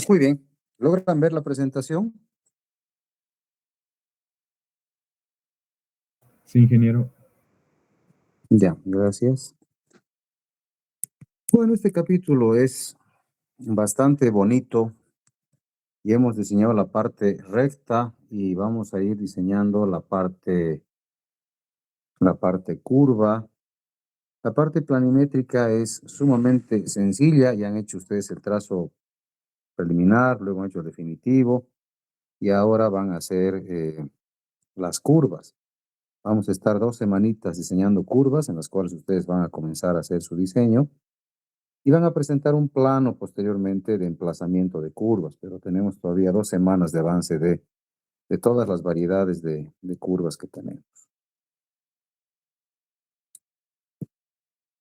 Muy bien. ¿Logran ver la presentación? Sí, ingeniero. Ya, gracias. Bueno, este capítulo es bastante bonito y hemos diseñado la parte recta y vamos a ir diseñando la parte curva. La parte planimétrica es sumamente sencilla, ya han hecho ustedes el trazo preliminar, luego han hecho el definitivo y ahora van a hacer las curvas. Vamos a estar 2 semanitas diseñando curvas en las cuales ustedes van a comenzar a hacer su diseño y van a presentar un plano posteriormente de emplazamiento de curvas, pero tenemos todavía 2 semanas de avance de todas las variedades de curvas que tenemos.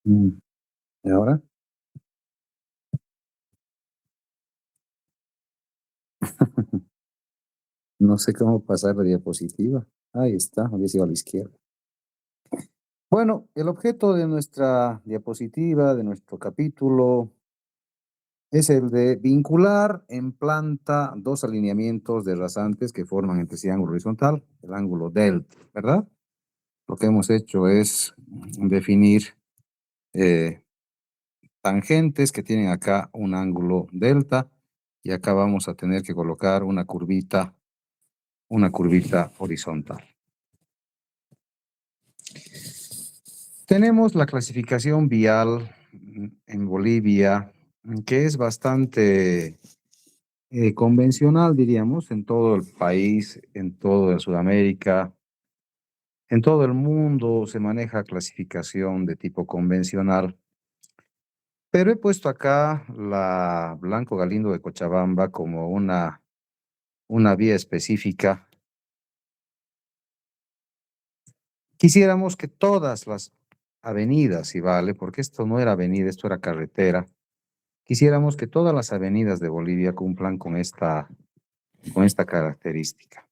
¿Y ahora? No sé cómo pasar la diapositiva. Ahí está, había sido a la izquierda. Bueno, el objeto de nuestra diapositiva, de nuestro capítulo, es el de vincular en planta dos alineamientos de rasantes que forman entre sí ángulo horizontal, el ángulo delta, ¿verdad? Lo que hemos hecho es definir eh, tangentes que tienen acá un ángulo delta y acá vamos a tener que colocar una curvita horizontal. Tenemos la clasificación vial en Bolivia, que es bastante convencional, diríamos, en todo el país, en toda Sudamérica, en todo el mundo se maneja clasificación de tipo convencional. Pero he puesto acá la Blanco Galindo de Cochabamba como una vía específica. Quisiéramos que todas las avenidas, si vale, porque esto no era avenida, esto era carretera. Quisiéramos que todas las avenidas de Bolivia cumplan con esta característica.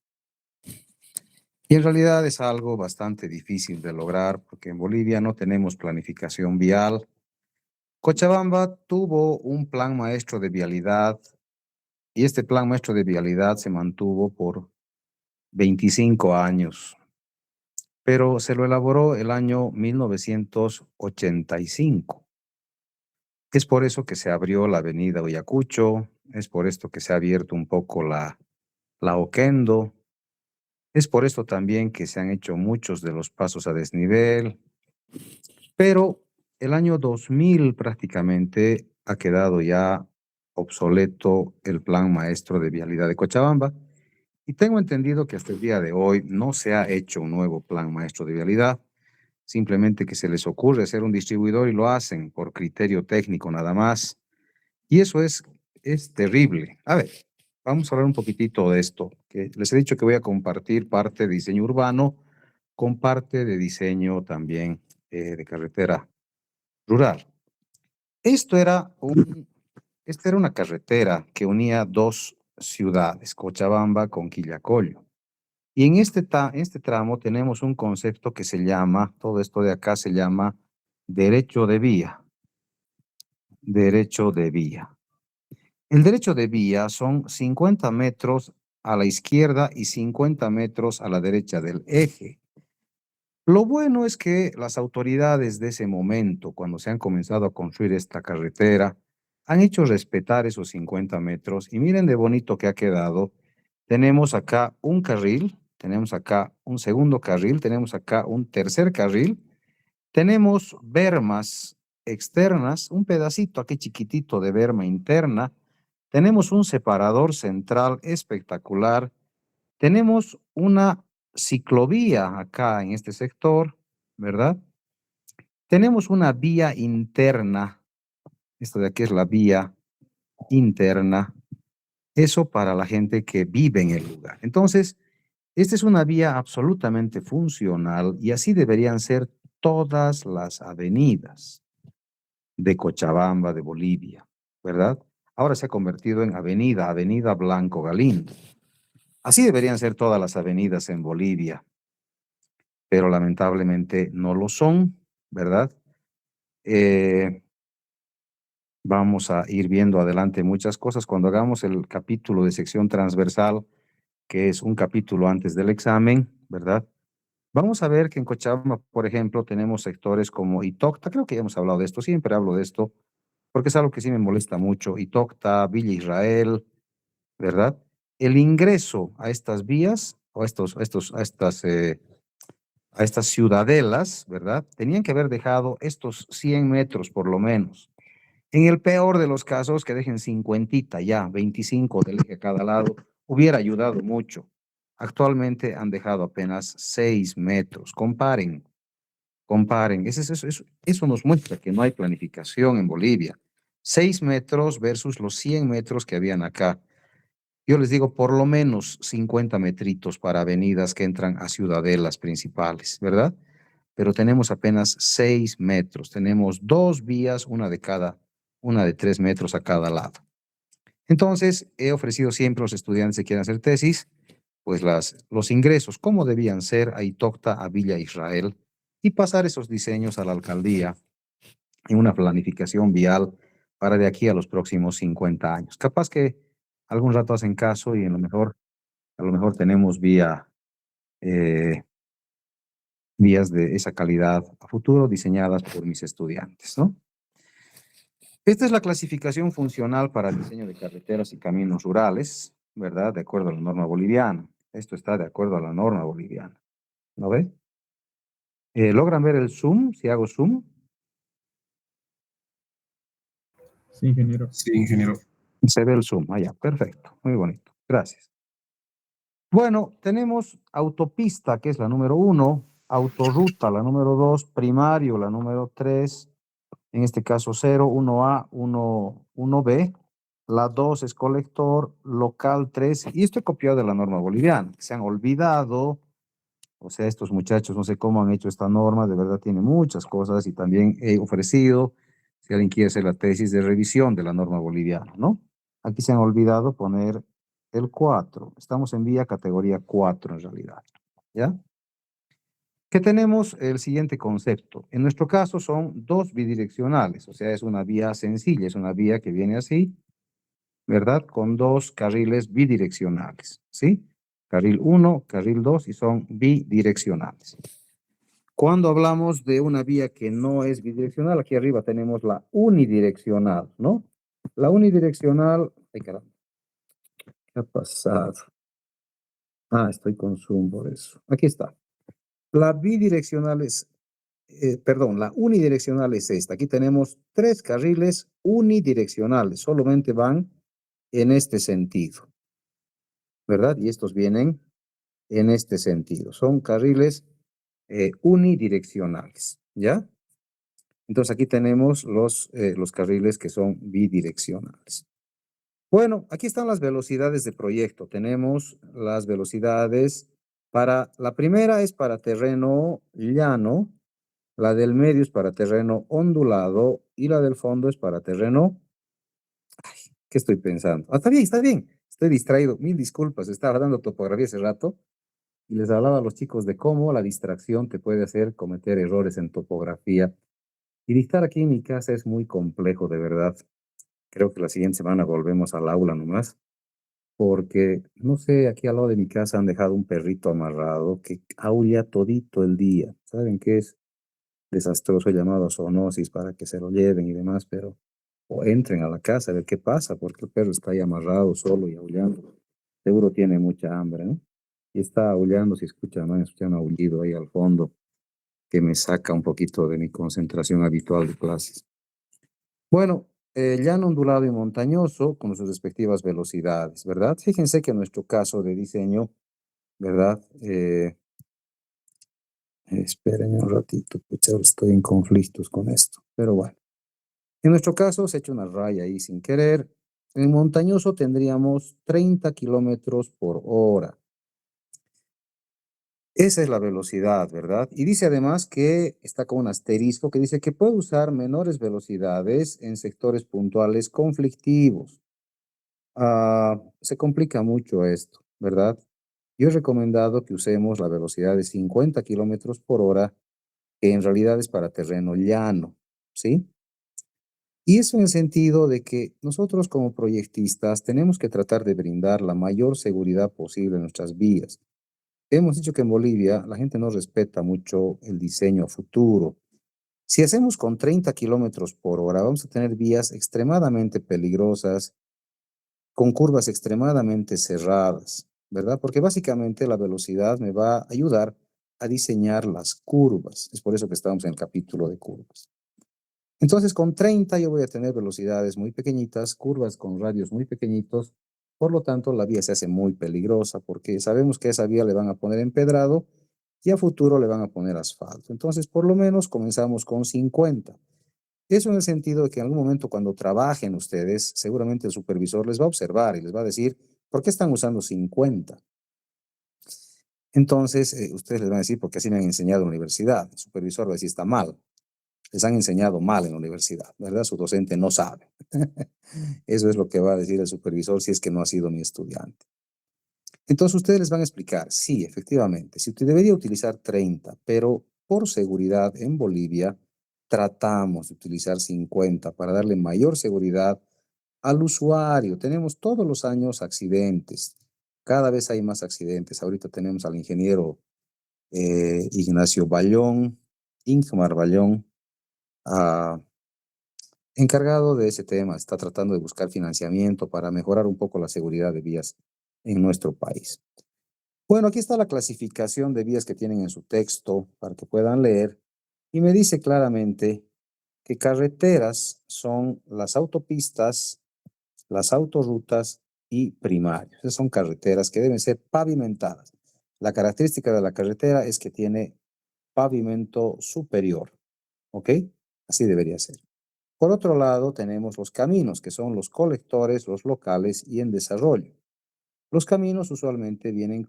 Y en realidad es algo bastante difícil de lograr porque en Bolivia no tenemos planificación vial. Cochabamba tuvo un plan maestro de vialidad y este plan maestro de vialidad se mantuvo por 25 años, pero se lo elaboró el año 1985. Es por eso que se abrió la avenida Ayacucho, es por esto que se ha abierto un poco la Oquendo, es por esto también que se han hecho muchos de los pasos a desnivel, pero el año 2000 prácticamente ha quedado ya obsoleto el plan maestro de vialidad de Cochabamba y tengo entendido que hasta el día de hoy no se ha hecho un nuevo plan maestro de vialidad, simplemente que se les ocurre hacer un distribuidor y lo hacen por criterio técnico nada más. Y eso es terrible. A ver, vamos a hablar un poquitito de esto, que les he dicho que voy a compartir parte de diseño urbano con parte de diseño también de carretera rural. Esto era esta era una carretera que unía dos ciudades, Cochabamba con Quillacollo. Y en este tramo tenemos un concepto que se llama, todo esto de acá se llama derecho de vía. Derecho de vía. El derecho de vía son 50 metros a la izquierda y 50 metros a la derecha del eje. Lo bueno es que las autoridades de ese momento, cuando se han comenzado a construir esta carretera, han hecho respetar esos 50 metros y miren de bonito que ha quedado. Tenemos acá un carril, tenemos acá un segundo carril, tenemos acá un tercer carril, tenemos bermas externas, un pedacito aquí chiquitito de berma interna, tenemos un separador central espectacular, tenemos una ciclovía acá en este sector, ¿verdad? Tenemos una vía interna, esto de aquí es la vía interna, eso para la gente que vive en el lugar. Entonces, esta es una vía absolutamente funcional y así deberían ser todas las avenidas de Cochabamba, de Bolivia, ¿verdad? Ahora se ha convertido en Avenida Blanco Galindo. Así deberían ser todas las avenidas en Bolivia, pero lamentablemente no lo son, ¿verdad? Eh, Vamos a ir viendo adelante muchas cosas cuando hagamos el capítulo de sección transversal, que es un capítulo antes del examen, ¿verdad? Vamos a ver que en Cochabamba, por ejemplo, tenemos sectores como Itocta, creo que ya hemos hablado de esto, siempre hablo de esto, porque es algo que sí me molesta mucho, Itocta, Villa Israel, ¿verdad? El ingreso a estas vías, o a estas ciudadelas, ¿verdad? Tenían que haber dejado estos 100 metros por lo menos. En el peor de los casos, que dejen 50 ya, 25 del eje a cada lado, hubiera ayudado mucho. Actualmente han dejado apenas 6 metros. Comparen, comparen. Eso nos muestra que no hay planificación en Bolivia. 6 metros versus los 100 metros que habían acá. Yo les digo por lo menos 50 metritos para avenidas que entran a ciudadelas principales, ¿verdad? Pero tenemos apenas 6 metros. Tenemos dos vías, una de 3 metros a cada lado. Entonces, he ofrecido siempre a los estudiantes que quieran hacer tesis, pues los ingresos, cómo debían ser a Itocta, a Villa Israel, y pasar esos diseños a la alcaldía en una planificación vial para de aquí a los próximos 50 años. Capaz que algún rato hacen caso y a lo mejor tenemos eh, vías de esa calidad a futuro diseñadas por mis estudiantes, ¿no? Esta es la clasificación funcional para el diseño de carreteras y caminos rurales, ¿verdad? De acuerdo a la norma boliviana. Esto está de acuerdo a la norma boliviana. ¿No ve? ¿Logran ver el zoom? Si hago zoom, Sí, ingeniero. Sí, ingeniero. se ve el zoom. Allá, perfecto. Muy bonito. Gracias. Bueno, tenemos autopista, que es la número 1, autorruta, la número 2, primario, la número 3, en este caso 0, 1A, 1B. La 2 es colector, local 3, y esto he copiado de la norma boliviana. Se han olvidado, o sea, estos muchachos no sé cómo han hecho esta norma, de verdad tiene muchas cosas y también he ofrecido, si alguien quiere hacer la tesis de revisión de la norma boliviana, ¿no? Aquí se han olvidado poner el 4. Estamos en vía categoría 4 en realidad, ¿ya? Que tenemos el siguiente concepto. En nuestro caso son dos bidireccionales, o sea, es una vía sencilla, es una vía que viene así, ¿verdad? Con dos carriles bidireccionales, ¿sí? Carril 1, carril 2 y son bidireccionales. Cuando hablamos de una vía que no es bidireccional, aquí arriba tenemos la unidireccional, ¿no? La unidireccional, ay caramba, ¿qué ha pasado? Ah, estoy con Zoom por eso. Aquí está. La bidireccional es perdón, la unidireccional es esta. Aquí tenemos tres carriles unidireccionales, solamente van en este sentido, ¿verdad? Y estos vienen en este sentido. Son carriles unidireccionales, ¿ya? Entonces aquí tenemos los carriles que son bidireccionales. Bueno, aquí están las velocidades de proyecto. Tenemos las velocidades para, la primera es para terreno llano, la del medio es para terreno ondulado y la del fondo es para terreno... ¿Qué estoy pensando? Ah, está bien, está bien. Estoy distraído. Mil disculpas. Estaba dando topografía hace rato y les hablaba a los chicos de cómo la distracción te puede hacer cometer errores en topografía. Y dictar aquí en mi casa es muy complejo, de verdad. Creo que la siguiente semana volvemos al aula nomás, porque, no sé, aquí al lado de mi casa han dejado un perrito amarrado que aúlla todito el día. ¿Saben qué es? Desastroso llamado zoonosis para que se lo lleven y demás, pero o entren a la casa a ver qué pasa, porque el perro está ahí amarrado solo y aullando. Seguro tiene mucha hambre, ¿no? Y está aullando, si escuchan, ¿no? Escuchan un aullido ahí al fondo que me saca un poquito de mi concentración habitual de clases. Bueno, llano ondulado y montañoso con sus respectivas velocidades, ¿verdad? Fíjense que en nuestro caso de diseño, ¿verdad? Espérenme un ratito, pues ahora estoy en conflictos con esto, pero bueno. En nuestro caso se ha hecho una raya ahí sin querer. En montañoso tendríamos 30 kilómetros por hora. Esa es la velocidad, ¿verdad? Y dice además que está con un asterisco que dice que puede usar menores velocidades en sectores puntuales conflictivos. Se complica mucho esto, ¿verdad? Yo he recomendado que usemos la velocidad de 50 kilómetros por hora, que en realidad es para terreno llano, ¿sí? Y eso en el sentido de que nosotros como proyectistas tenemos que tratar de brindar la mayor seguridad posible en nuestras vías. Hemos dicho que en Bolivia la gente no respeta mucho el diseño a futuro. Si hacemos con 30 kilómetros por hora, vamos a tener vías extremadamente peligrosas, con curvas extremadamente cerradas, ¿verdad? Porque básicamente la velocidad me va a ayudar a diseñar las curvas. Es por eso que estamos en el capítulo de curvas. Entonces, con 30 yo voy a tener velocidades muy pequeñitas, curvas con radios muy pequeñitos. Por lo tanto, la vía se hace muy peligrosa porque sabemos que a esa vía le van a poner empedrado y a futuro le van a poner asfalto. Entonces, por lo menos comenzamos con 50. Eso en el sentido de que en algún momento cuando trabajen ustedes, seguramente el supervisor les va a observar y les va a decir, ¿por qué están usando 50? Entonces, ustedes les van a decir, porque así me han enseñado en la universidad. El supervisor va a decir, está mal. Les han enseñado mal en la universidad, ¿verdad? Su docente no sabe. Eso es lo que va a decir el supervisor si es que no ha sido mi estudiante. Entonces ustedes les van a explicar, sí, efectivamente, si usted debería utilizar 30, pero por seguridad en Bolivia tratamos de utilizar 50 para darle mayor seguridad al usuario. Tenemos todos los años accidentes, cada vez hay más accidentes. Ahorita tenemos al ingeniero Ignacio Bayón, Ingmar Bayón, ah, encargado de ese tema, está tratando de buscar financiamiento para mejorar un poco la seguridad de vías en nuestro país. Bueno, aquí está la clasificación de vías que tienen en su texto para que puedan leer y me dice claramente que carreteras son las autopistas, las autorrutas y primarios. Esas son carreteras que deben ser pavimentadas. La característica de la carretera es que tiene pavimento superior, ¿ok? Así debería ser. Por otro lado, tenemos los caminos, que son los colectores, los locales y en desarrollo. Los caminos usualmente vienen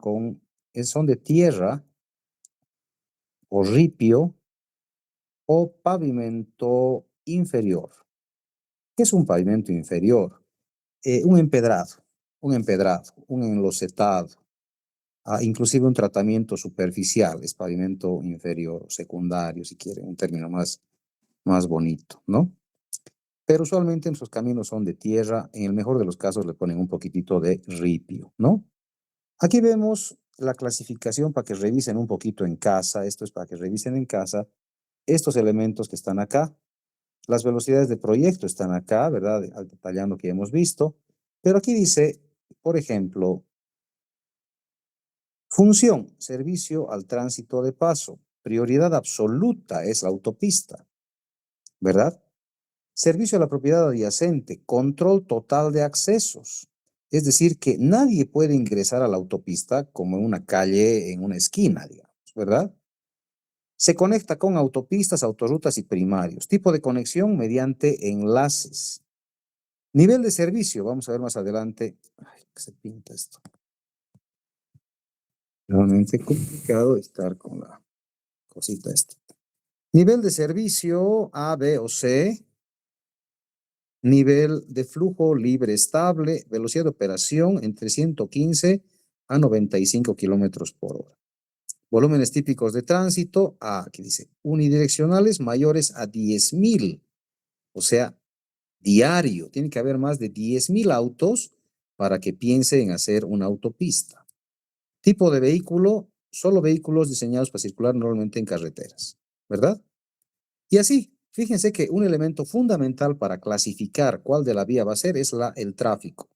son de tierra o ripio o pavimento inferior. ¿Qué es un pavimento inferior? Un empedrado, un enlocetado, inclusive un tratamiento superficial, es pavimento inferior o secundario, si quieren, un término más bonito, ¿no? Pero usualmente nuestros caminos son de tierra, en el mejor de los casos le ponen un poquitito de ripio, ¿no? Aquí vemos la clasificación para que revisen un poquito en casa, esto es para que revisen en casa, estos elementos que están acá, las velocidades de proyecto están acá, ¿verdad? Detallando que hemos visto, pero aquí dice, por ejemplo, función, servicio al tránsito de paso, prioridad absoluta es la autopista, ¿verdad? Servicio a la propiedad adyacente, control total de accesos. Es decir, que nadie puede ingresar a la autopista como en una calle, en una esquina, digamos, ¿verdad? Se conecta con autopistas, autorrutas y primarios. Tipo de conexión mediante enlaces. Nivel de servicio, vamos a ver más adelante. Ay, que se pinta esto. Realmente complicado estar con la cosita esta. Nivel de servicio A, B o C. Nivel de flujo libre estable, velocidad de operación entre 115 a 95 kilómetros por hora. Volúmenes típicos de tránsito, aquí dice, unidireccionales mayores a 10,000, o sea, diario. Tiene que haber más de 10,000 autos para que piense en hacer una autopista. Tipo de vehículo, solo vehículos diseñados para circular normalmente en carreteras, ¿verdad? Y así, fíjense que un elemento fundamental para clasificar cuál de la vía va a ser es el tráfico.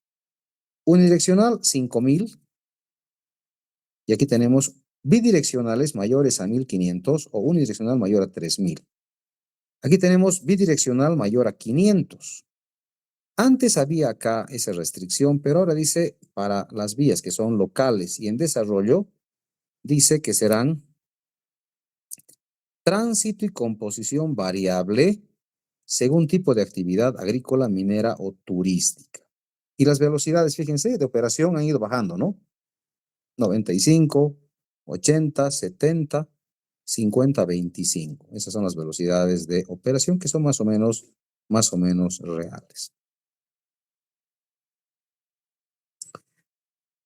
Unidireccional, 5,000. Y aquí tenemos bidireccionales mayores a 1,500 o unidireccional mayor a 3,000. Aquí tenemos bidireccional mayor a 500. Antes había acá esa restricción, pero ahora dice para las vías que son locales y en desarrollo, dice que serán tránsito y composición variable según tipo de actividad agrícola, minera o turística. Y las velocidades, fíjense, de operación han ido bajando, ¿no? 95, 80, 70, 50, 25. Esas son las velocidades de operación que son más o menos reales.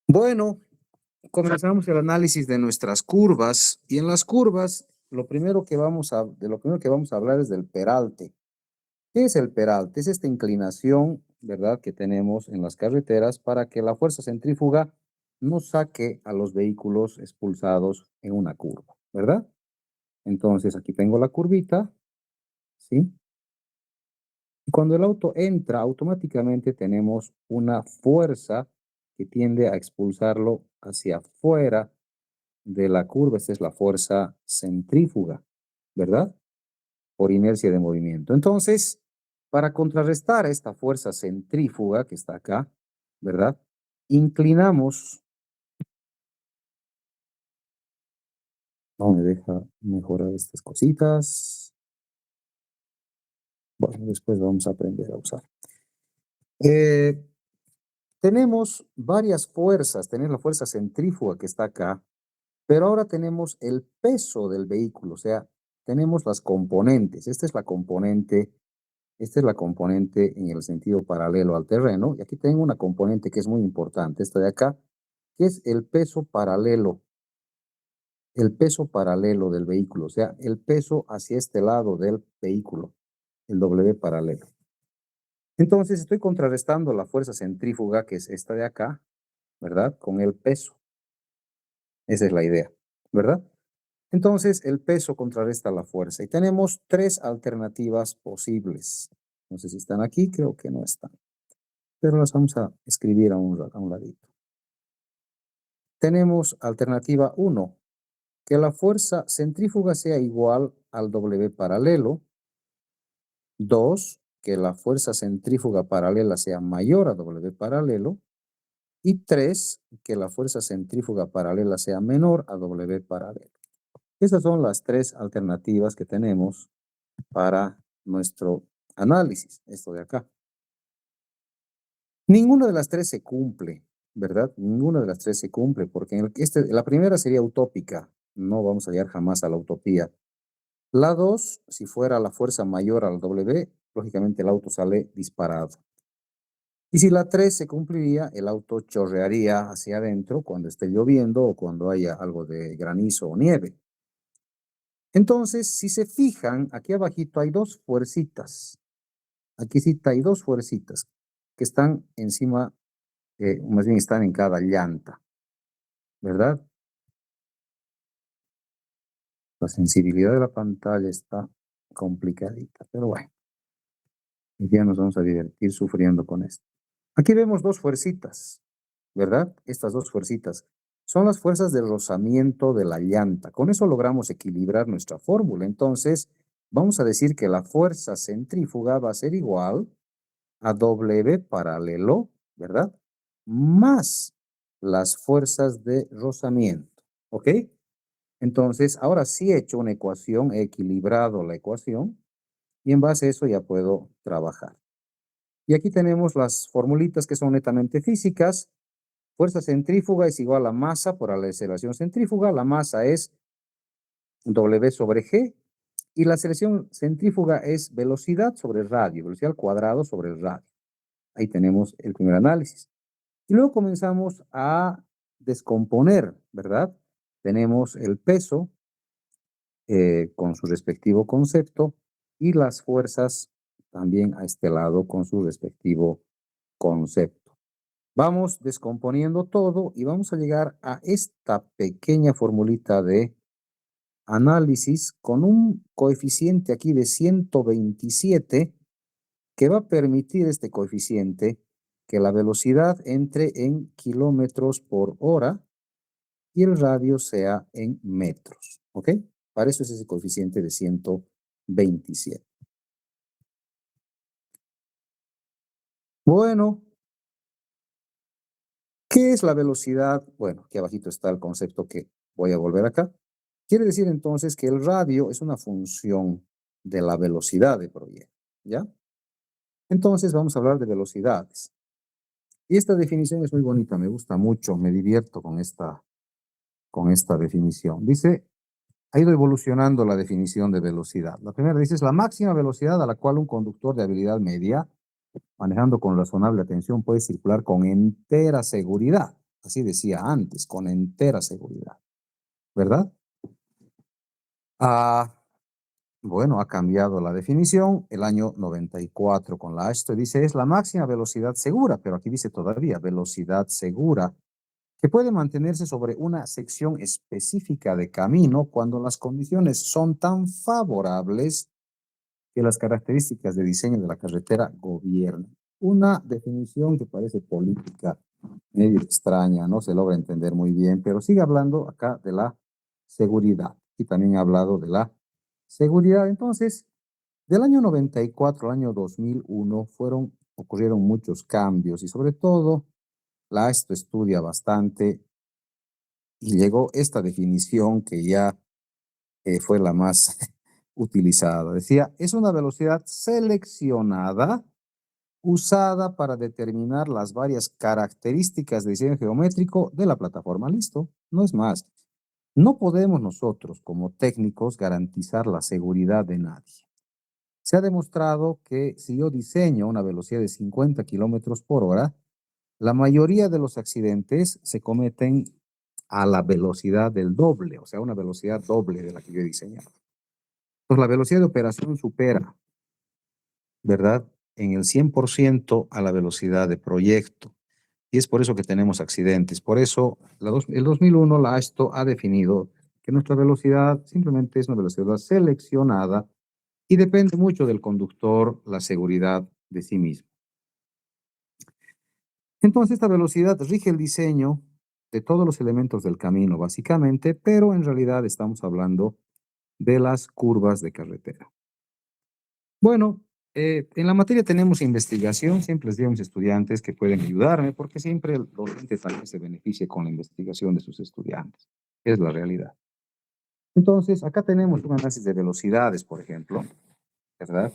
Bueno, comenzamos el análisis de nuestras curvas y en las curvas de lo primero que vamos a hablar es del peralte. ¿Qué es el peralte? Es esta inclinación, ¿verdad?, que tenemos en las carreteras para que la fuerza centrífuga no saque a los vehículos expulsados en una curva, ¿verdad? Entonces, aquí tengo la curvita, ¿sí? Y cuando el auto entra, automáticamente tenemos una fuerza que tiende a expulsarlo hacia afuera de la curva. Esta es la fuerza centrífuga, ¿verdad? Por inercia de movimiento. Entonces, para contrarrestar esta fuerza centrífuga que está acá, ¿verdad? Inclinamos. No me deja mejorar estas cositas. Bueno, después vamos a aprender a usar. Eh, Tenemos varias fuerzas. Tenemos la fuerza centrífuga que está acá, pero ahora tenemos el peso del vehículo, o sea, tenemos las componentes. Esta es la componente en el sentido paralelo al terreno. Y aquí tengo una componente que es muy importante, esta de acá, que es el peso paralelo del vehículo, o sea, el peso hacia este lado del vehículo, el W paralelo. Entonces estoy contrarrestando la fuerza centrífuga, que es esta de acá, ¿verdad? Con el peso. Esa es la idea, ¿verdad? Entonces el peso contrarresta la fuerza y tenemos tres alternativas posibles. No sé si están aquí, creo que no están, pero las vamos a escribir a un ladito. Tenemos alternativa 1, que la fuerza centrífuga sea igual al W paralelo. 2, que la fuerza centrífuga paralela sea mayor a W paralelo. Y 3, que la fuerza centrífuga paralela sea menor a W paralelo. Esas son las tres alternativas que tenemos para nuestro análisis, esto de acá. Ninguna de las tres se cumple, ¿verdad? Ninguna de las tres se cumple, porque la primera sería utópica, no vamos a llegar jamás a la utopía. La 2, si fuera la fuerza mayor al W, lógicamente el auto sale disparado. Y si la 3 se cumpliría, el auto chorrearía hacia adentro cuando esté lloviendo o cuando haya algo de granizo o nieve. Entonces, si se fijan, aquí abajito hay dos fuercitas. Aquí sí hay dos fuercitas que están encima, más bien están en cada llanta, ¿verdad? La sensibilidad de la pantalla está complicadita, pero bueno, ya nos vamos a divertir sufriendo con esto. Aquí vemos dos fuercitas, ¿verdad? Estas dos fuercitas son las fuerzas de rozamiento de la llanta. Con eso logramos equilibrar nuestra fórmula. Entonces, vamos a decir que la fuerza centrífuga va a ser igual a W paralelo, ¿verdad? Más las fuerzas de rozamiento, ¿ok? Entonces, ahora sí he hecho una ecuación, he equilibrado la ecuación y en base a eso ya puedo trabajar. Y aquí tenemos las formulitas que son netamente físicas. Fuerza centrífuga es igual a masa por la aceleración centrífuga. La masa es W sobre G. Y la aceleración centrífuga es velocidad sobre radio, velocidad al cuadrado sobre el radio. Ahí tenemos el primer análisis. Y luego comenzamos a descomponer, ¿verdad? Tenemos el peso con su respectivo concepto y las fuerzas también a este lado con su respectivo concepto. Vamos descomponiendo todo y vamos a llegar a esta pequeña formulita de análisis con un coeficiente aquí de 127 que va a permitir este coeficiente que la velocidad entre en kilómetros por hora y el radio sea en metros, ¿ok? Para eso es ese coeficiente de 127. Bueno, ¿qué es la velocidad? Bueno, aquí abajito está el concepto que voy a volver acá. Quiere decir entonces que el radio es una función de la velocidad de proyecto, ¿ya? Entonces vamos a hablar de velocidades. Y esta definición es muy bonita, me gusta mucho, me divierto con esta definición. Dice, ha ido evolucionando la definición de velocidad. La primera dice, es la máxima velocidad a la cual un conductor de habilidad media, manejando con razonable atención, puede circular con entera seguridad. Así decía antes, con entera seguridad. ¿Verdad? bueno, ha cambiado la definición. El año 94 con la AASHTO dice es la máxima velocidad segura, pero aquí dice todavía velocidad segura, que puede mantenerse sobre una sección específica de camino cuando las condiciones son tan favorables que las características de diseño de la carretera gobiernan. Una definición que parece política, medio extraña, no se logra entender muy bien, pero sigue hablando acá de la seguridad y también ha hablado de la seguridad. Entonces, del año 94 al año 2001 ocurrieron muchos cambios y sobre todo la ASTO estudia bastante y llegó esta definición que ya fue la más utilizada. Decía, es una velocidad seleccionada usada para determinar las varias características de diseño geométrico de la plataforma. Listo, no es más. No podemos nosotros, como técnicos, garantizar la seguridad de nadie. Se ha demostrado que si yo diseño una velocidad de 50 kilómetros por hora, la mayoría de los accidentes se cometen a la velocidad del doble, o sea, una velocidad doble de la que yo he diseñado. Pues la velocidad de operación supera, ¿verdad? En el 100% a la velocidad de proyecto. Y es por eso que tenemos accidentes. Por eso, el 2001, la AASHTO ha definido que nuestra velocidad simplemente es una velocidad seleccionada y depende mucho del conductor, la seguridad de sí mismo. Entonces, esta velocidad rige el diseño de todos los elementos del camino, básicamente, pero en realidad estamos hablando de las curvas de carretera. Bueno, en la materia tenemos investigación, siempre les digo a mis estudiantes que pueden ayudarme, porque siempre el docente también se beneficia con la investigación de sus estudiantes. Es la realidad. Entonces, acá tenemos un análisis de velocidades, por ejemplo, ¿verdad?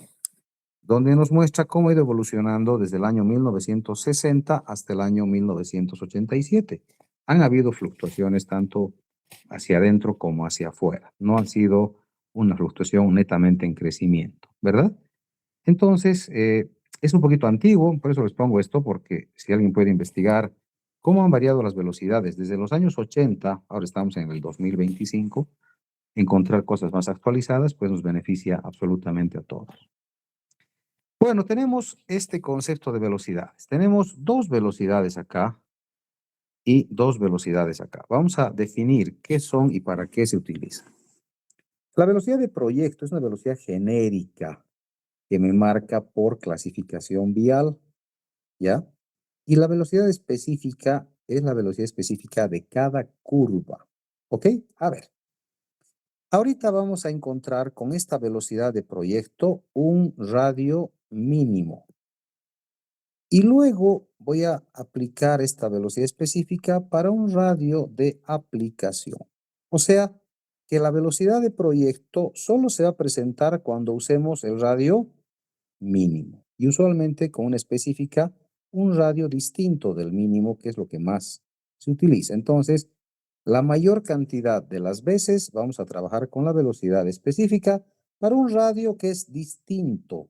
Donde nos muestra cómo ha ido evolucionando desde el año 1960 hasta el año 1987. Han habido fluctuaciones tanto hacia adentro como hacia afuera. No ha sido una fluctuación netamente en crecimiento, ¿verdad? Entonces, es un poquito antiguo, por eso les pongo esto, porque si alguien puede investigar cómo han variado las velocidades desde los años 80, ahora estamos en el 2025, encontrar cosas más actualizadas, pues nos beneficia absolutamente a todos. Bueno, tenemos este concepto de velocidades. Tenemos dos velocidades acá y dos velocidades acá. Vamos a definir qué son y para qué se utilizan. La velocidad de proyecto es una velocidad genérica que me marca por clasificación vial, ¿ya? Y la velocidad específica es la velocidad específica de cada curva, ¿ok? A ver, ahorita vamos a encontrar con esta velocidad de proyecto un radio mínimo. Y luego voy a aplicar esta velocidad específica para un radio de aplicación. O sea, que la velocidad de proyecto solo se va a presentar cuando usemos el radio mínimo. Y usualmente con una específica, un radio distinto del mínimo, que es lo que más se utiliza. Entonces, la mayor cantidad de las veces vamos a trabajar con la velocidad específica para un radio que es distinto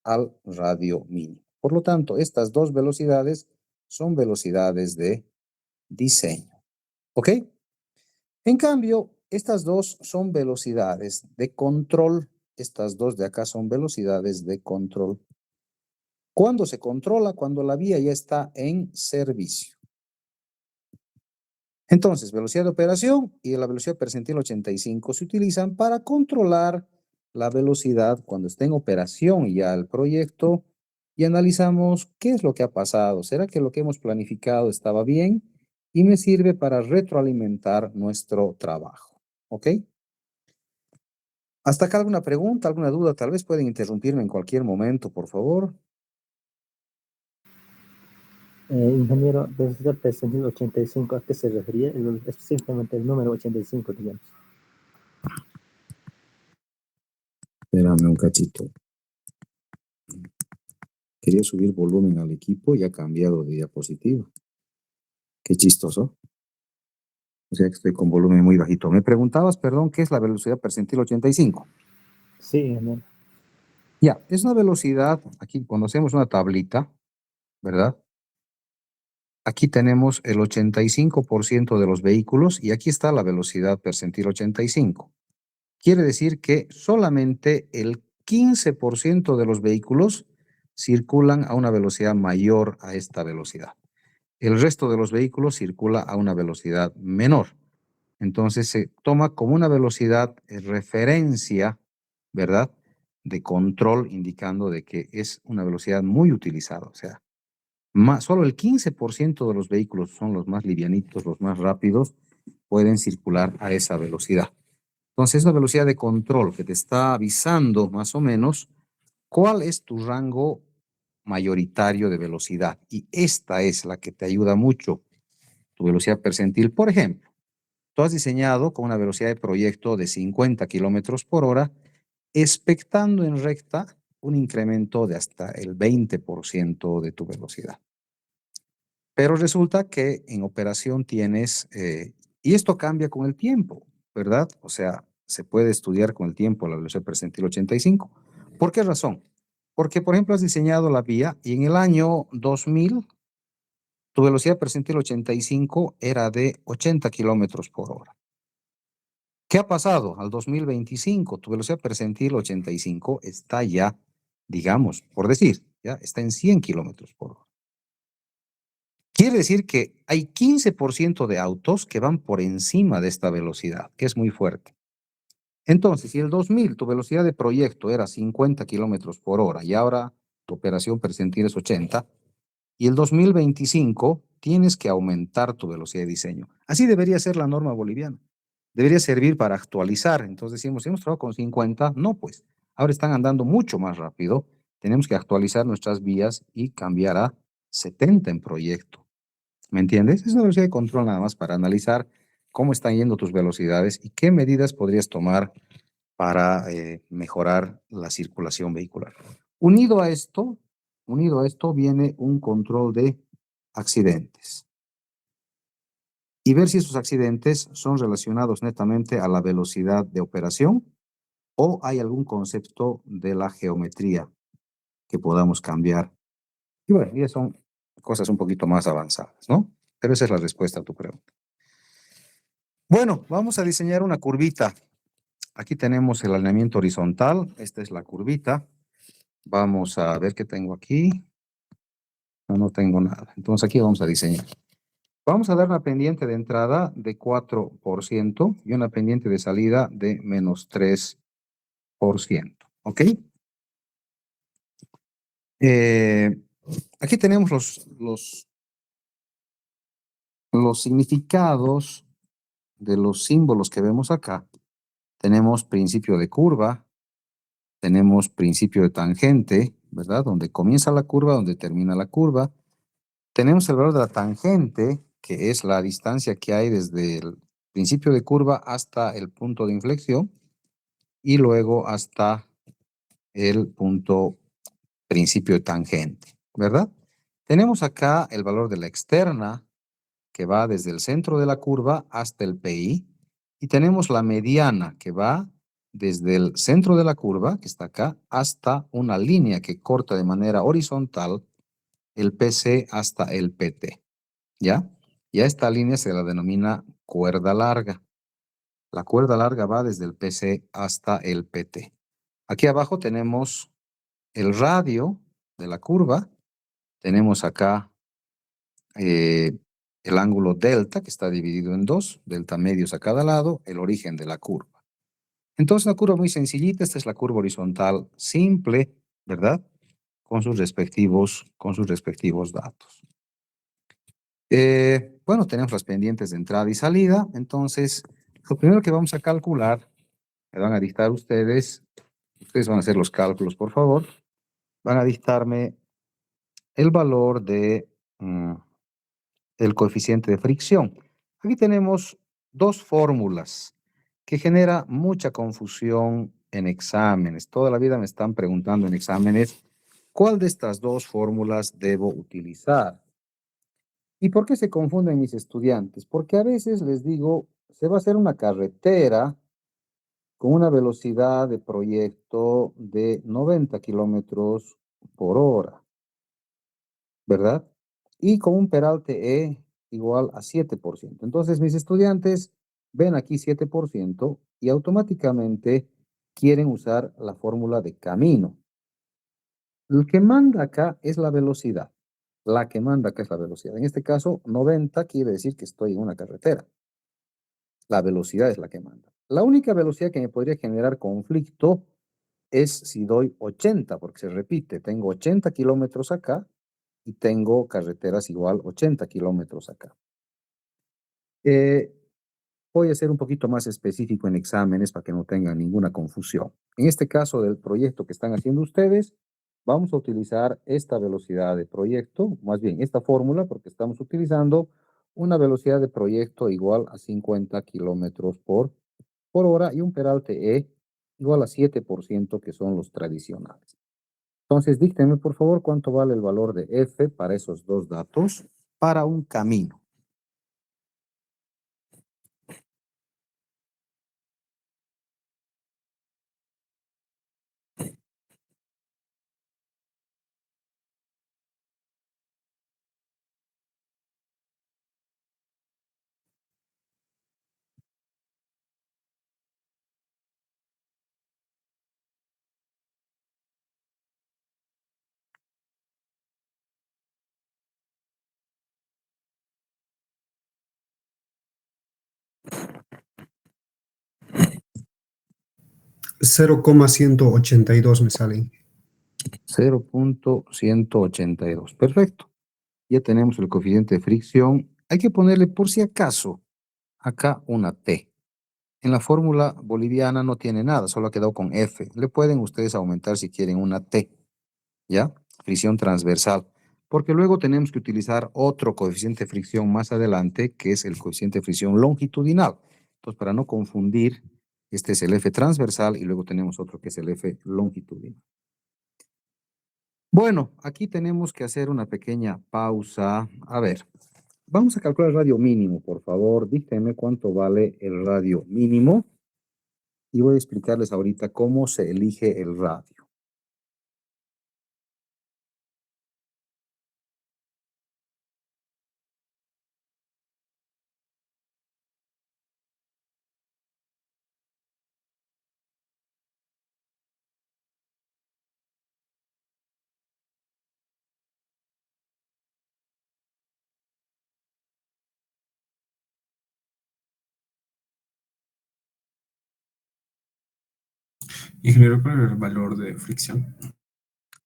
al radio mínimo. Por lo tanto, estas dos velocidades son velocidades de diseño. ¿Ok? En cambio, estas dos son velocidades de control. Estas dos de acá son velocidades de control. ¿Cuándo se controla? Cuando la vía ya está en servicio. Entonces, velocidad de operación y la velocidad percentil 85 se utilizan para controlar la velocidad cuando está en operación ya el proyecto y analizamos qué es lo que ha pasado. ¿Será que lo que hemos planificado estaba bien? Y me sirve para retroalimentar nuestro trabajo. ¿Ok? ¿Hasta acá alguna pregunta, alguna duda? Tal vez pueden interrumpirme en cualquier momento, por favor. Ingeniero, velocidad percentil 85, ¿a qué se refería? Es simplemente el número 85, digamos. Espérame un cachito. Quería subir volumen al equipo y ha cambiado de diapositiva. Qué chistoso. O sea que estoy con volumen muy bajito. Me preguntabas, perdón, ¿qué es la velocidad percentil 85? Sí, ingeniero. Ya, es una velocidad, aquí cuando hacemos una tablita, ¿verdad? Aquí tenemos el 85% de los vehículos y aquí está la velocidad percentil 85. quiere decir que solamente el 15% de los vehículos circulan a una velocidad mayor a esta velocidad. El resto de los vehículos circula a una velocidad menor. Entonces se toma como una velocidad referencia, ¿verdad? De control, indicando de que es una velocidad muy utilizada. O sea, solo el 15% de los vehículos son los más livianitos, los más rápidos, pueden circular a esa velocidad. Entonces, es la velocidad de control que te está avisando más o menos cuál es tu rango mayoritario de velocidad. Y esta es la que te ayuda mucho, tu velocidad percentil. Por ejemplo, tú has diseñado con una velocidad de proyecto de 50 kilómetros por hora, expectando en recta un incremento de hasta el 20% de tu velocidad. Pero resulta que en operación tienes, y esto cambia con el tiempo, ¿verdad? O sea, se puede estudiar con el tiempo la velocidad percentil 85. ¿Por qué razón? Porque, por ejemplo, has diseñado la vía y en el año 2000 tu velocidad percentil 85 era de 80 kilómetros por hora. ¿Qué ha pasado? Al 2025, tu velocidad percentil 85 está ya, digamos, por decir, ya está en 100 kilómetros por hora. Quiere decir que hay 15% de autos que van por encima de esta velocidad, que es muy fuerte. Entonces, si el 2000 tu velocidad de proyecto era 50 kilómetros por hora y ahora tu operación percentil es 80, y el 2025 tienes que aumentar tu velocidad de diseño. Así debería ser la norma boliviana. Debería servir para actualizar. Entonces decimos, si hemos trabajado con 50, no pues. Ahora están andando mucho más rápido. Tenemos que actualizar nuestras vías y cambiar a 70 en proyecto. ¿Me entiendes? Es una velocidad de control nada más para analizar cómo están yendo tus velocidades y qué medidas podrías tomar para mejorar la circulación vehicular. Unido a esto, viene un control de accidentes y ver si esos accidentes son relacionados netamente a la velocidad de operación o hay algún concepto de la geometría que podamos cambiar. Y bueno, ya son cosas un poquito más avanzadas, ¿no? Pero esa es la respuesta a tu pregunta. Bueno, vamos a diseñar una curvita. Aquí tenemos el alineamiento horizontal. Esta es la curvita. Vamos a ver qué tengo aquí. No, no tengo nada. Entonces aquí vamos a diseñar. Vamos a dar una pendiente de entrada de 4% y una pendiente de salida de menos 3%. ¿Ok? Aquí tenemos los significados de los símbolos que vemos acá. Tenemos principio de curva, tenemos principio de tangente, ¿verdad? Donde comienza la curva, donde termina la curva. Tenemos el valor de la tangente, que es la distancia que hay desde el principio de curva hasta el punto de inflexión y luego hasta el punto principio de tangente, ¿verdad? Tenemos acá el valor de la externa, que va desde el centro de la curva hasta el PI, y tenemos la mediana, que va desde el centro de la curva, que está acá, hasta una línea que corta de manera horizontal el PC hasta el PT, ¿ya? Y a esta línea se la denomina cuerda larga. La cuerda larga va desde el PC hasta el PT. Aquí abajo tenemos el radio de la curva. Tenemos acá el ángulo delta, que está dividido en dos, delta medios a cada lado, el origen de la curva. Entonces, una curva muy sencillita, esta es la curva horizontal simple, ¿verdad? Con sus respectivos datos. Bueno, tenemos las pendientes de entrada y salida, entonces, lo primero que vamos a calcular, me van a dictar ustedes van a hacer los cálculos, por favor, van a dictarme el valor de el coeficiente de fricción. Aquí tenemos dos fórmulas que genera mucha confusión en exámenes. Toda la vida me están preguntando en exámenes, ¿cuál de estas dos fórmulas debo utilizar? ¿Y por qué se confunden mis estudiantes? Porque a veces les digo, se va a hacer una carretera con una velocidad de proyecto de 90 kilómetros por hora, ¿verdad? Y con un peralte E igual a 7%. Entonces, mis estudiantes ven aquí 7% y automáticamente quieren usar la fórmula de camino. Lo que manda acá es la velocidad. La que manda acá es la velocidad. En este caso, 90 quiere decir que estoy en una carretera. La velocidad es la que manda. La única velocidad que me podría generar conflicto es si doy 80, porque se repite, tengo 80 kilómetros acá y tengo carreteras igual 80 kilómetros acá. Voy a ser un poquito más específico en exámenes para que no tengan ninguna confusión. En este caso del proyecto que están haciendo ustedes, vamos a utilizar esta velocidad de proyecto, más bien esta fórmula, porque estamos utilizando una velocidad de proyecto igual a 50 kilómetros por hora y un peralte E igual a 7%, que son los tradicionales. Entonces, díctenme por favor cuánto vale el valor de F para esos dos datos para un camino. $0,182 me salen. 0,182. Perfecto. Ya tenemos el coeficiente de fricción. Hay que ponerle por si acaso acá una T. En la fórmula boliviana no tiene nada, solo ha quedado con F. Le pueden ustedes aumentar si quieren una T, ¿ya? Fricción transversal. Porque luego tenemos que utilizar otro coeficiente de fricción más adelante, que es el coeficiente de fricción longitudinal. Entonces, para no confundir, este es el F transversal y luego tenemos otro que es el F longitudinal. Bueno, aquí tenemos que hacer una pequeña pausa. A ver, vamos a calcular el radio mínimo, por favor. Díganme cuánto vale el radio mínimo. Y voy a explicarles ahorita cómo se elige el radio. Ingeniero, ¿cuál es el valor de fricción?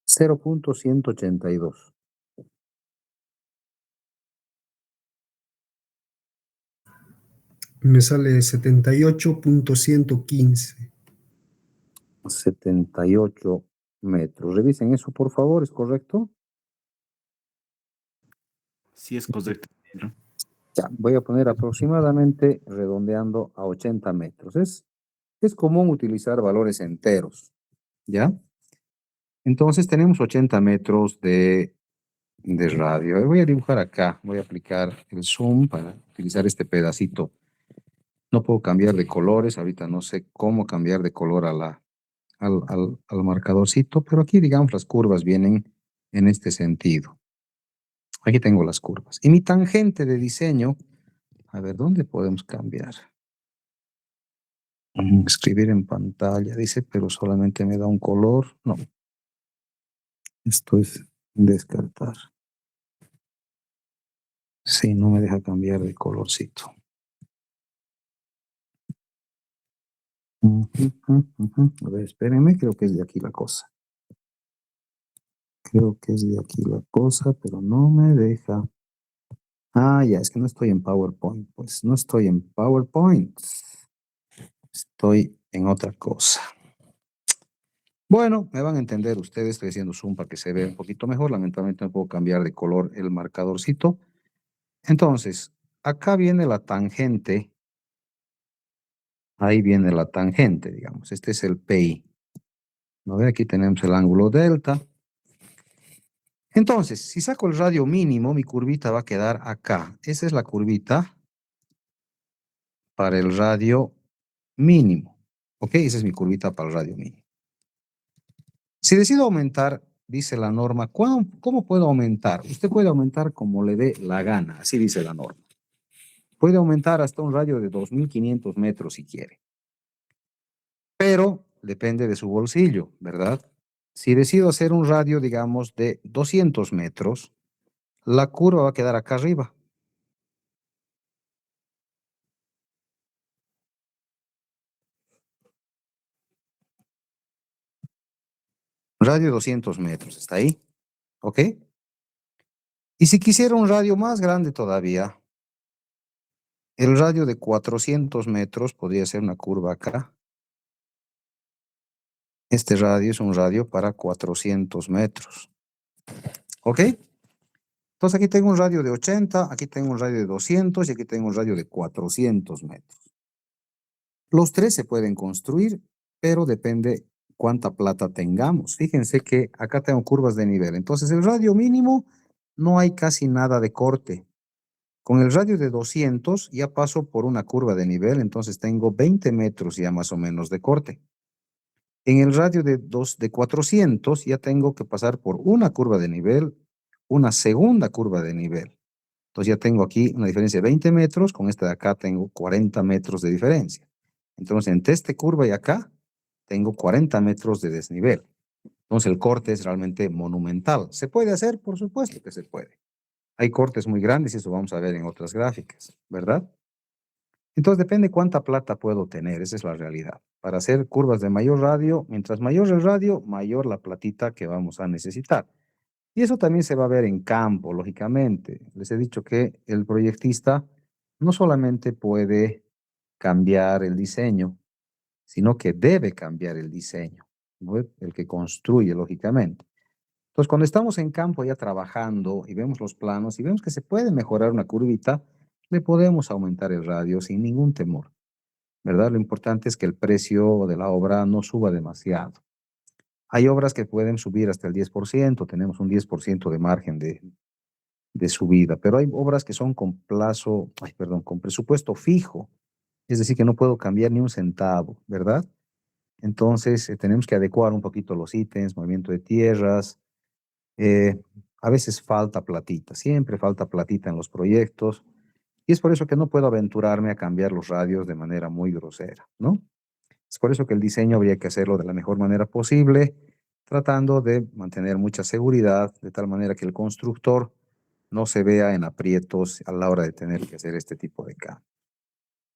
0,182. Me sale 78.115. 78 metros. Revisen eso, por favor, ¿es correcto? Sí, es correcto. Ya, voy a poner aproximadamente redondeando a 80 metros. Es común utilizar valores enteros, ¿ya? Entonces tenemos 80 metros de radio. Voy a dibujar acá, voy a aplicar el zoom para utilizar este pedacito. No puedo cambiar de colores, ahorita no sé cómo cambiar de color al marcadorcito, pero aquí digamos las curvas vienen en este sentido. Aquí tengo las curvas. Y mi tangente de diseño, a ver, ¿dónde podemos cambiar? Escribir en pantalla, dice, pero solamente me da un color. No. Esto es descartar. Sí, no me deja cambiar de colorcito. A ver, espérenme, creo que es de aquí la cosa. Creo que es de aquí la cosa, pero no me deja. Ah, ya, es que no estoy en PowerPoint. Pues no estoy en PowerPoint. Estoy en otra cosa. Bueno, me van a entender ustedes. Estoy haciendo zoom para que se vea un poquito mejor. Lamentablemente no puedo cambiar de color el marcadorcito. Entonces, acá viene la tangente. Ahí viene la tangente, digamos. Este es el PI. ¿No ve? Aquí tenemos el ángulo delta. Entonces, si saco el radio mínimo, mi curvita va a quedar acá. Esa es la curvita para el radio mínimo. ¿Ok? Esa es mi curvita para el radio mínimo. Si decido aumentar, dice la norma, ¿cómo puedo aumentar? Usted puede aumentar como le dé la gana, así dice la norma. Puede aumentar hasta un radio de 2.500 metros si quiere. Pero depende de su bolsillo, ¿verdad? Si decido hacer un radio, digamos, de 200 metros, la curva va a quedar acá arriba. Radio 200 metros, ¿está ahí? ¿Ok? Y si quisiera un radio más grande todavía, el radio de 400 metros podría ser una curva acá. Este radio es un radio para 400 metros. ¿Ok? Entonces aquí tengo un radio de 80, aquí tengo un radio de 200 y aquí tengo un radio de 400 metros. Los tres se pueden construir, pero depende cuánta plata tengamos. Fíjense que acá tengo curvas de nivel. Entonces el radio mínimo no hay casi nada de corte. Con el radio de 200 ya paso por una curva de nivel, entonces tengo 20 metros ya más o menos de corte. En el radio de 400 ya tengo que pasar por una curva de nivel, una segunda curva de nivel. Entonces ya tengo aquí una diferencia de 20 metros, con esta de acá tengo 40 metros de diferencia. Entonces entre esta curva y acá tengo 40 metros de desnivel. Entonces el corte es realmente monumental. ¿Se puede hacer? Por supuesto que se puede. Hay cortes muy grandes y eso vamos a ver en otras gráficas, ¿verdad? Entonces depende cuánta plata puedo tener, esa es la realidad. Para hacer curvas de mayor radio, mientras mayor el radio, mayor la platita que vamos a necesitar. Y eso también se va a ver en campo, lógicamente. Les he dicho que el proyectista no solamente puede cambiar el diseño, sino que debe cambiar el diseño, ¿no? El que construye, lógicamente. Entonces, cuando estamos en campo ya trabajando y vemos los planos y vemos que se puede mejorar una curvita, le podemos aumentar el radio sin ningún temor, ¿verdad? Lo importante es que el precio de la obra no suba demasiado. Hay obras que pueden subir hasta el 10%, tenemos un 10% de margen de subida, pero hay obras que son con plazo, ay, perdón, con presupuesto fijo, es decir, que no puedo cambiar ni un centavo, ¿verdad? Entonces, tenemos que adecuar un poquito los ítems, movimiento de tierras, eh, a veces falta platita, siempre falta platita en los proyectos, y es por eso que no puedo aventurarme a cambiar los radios de manera muy grosera, ¿no? Es por eso que el diseño habría que hacerlo de la mejor manera posible, tratando de mantener mucha seguridad, de tal manera que el constructor no se vea en aprietos a la hora de tener que hacer este tipo de cambio.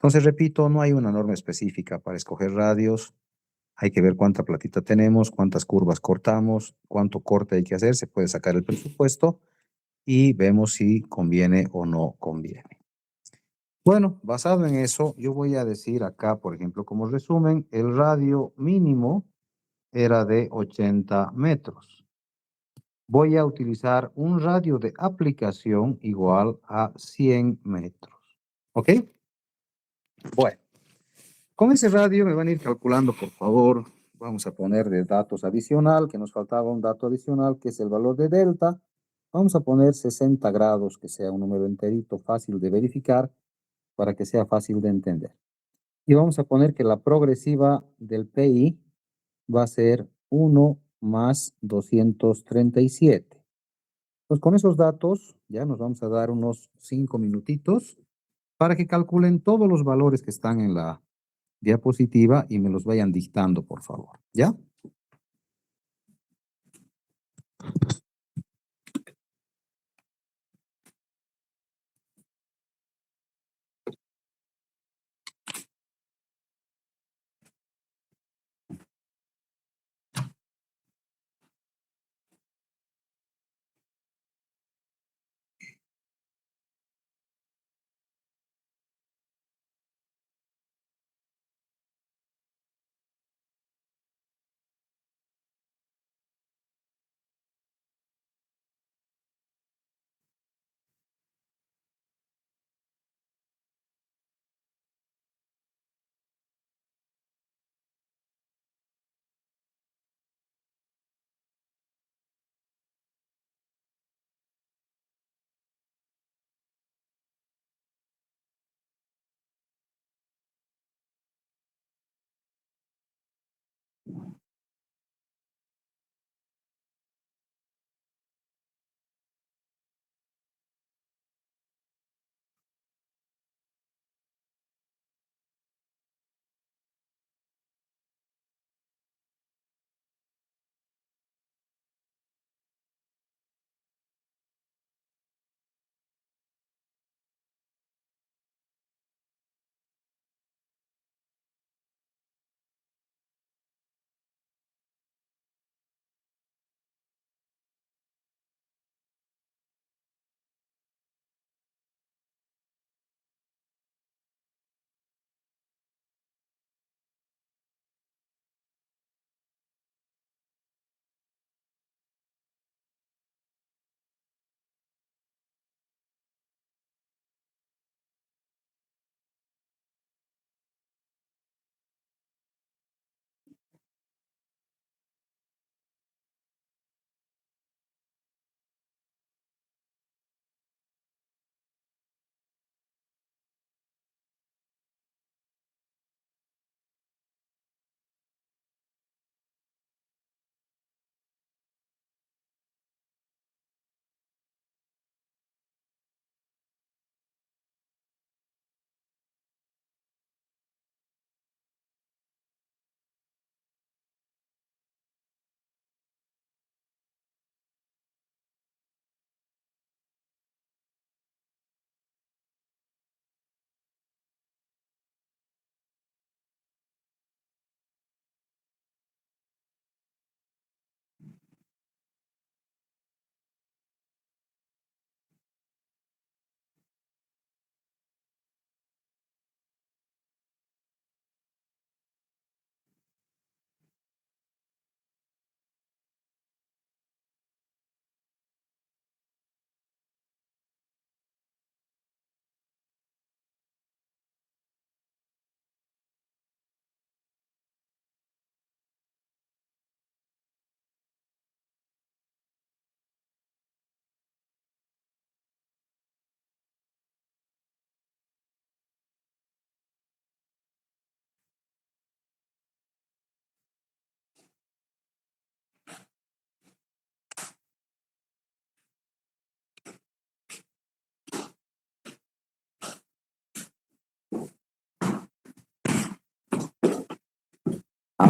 Entonces, repito, no hay una norma específica para escoger radios. Hay que ver cuánta platita tenemos, cuántas curvas cortamos, cuánto corte hay que hacer. Se puede sacar el presupuesto y vemos si conviene o no conviene. Bueno, basado en eso, yo voy a decir acá, por ejemplo, como resumen, el radio mínimo era de 80 metros. Voy a utilizar un radio de aplicación igual a 100 metros. ¿Ok? Bueno, con ese radio me van a ir calculando, por favor. Vamos a poner de datos adicional, que nos faltaba un dato adicional, que es el valor de delta. Vamos a poner 60 grados, que sea un número enterito fácil de verificar para que sea fácil de entender. Y vamos a poner que la progresiva del PI va a ser 1 más 237. Pues con esos datos ya nos vamos a dar unos 5 minutitos para que calculen todos los valores que están en la diapositiva y me los vayan dictando, por favor. ¿Ya?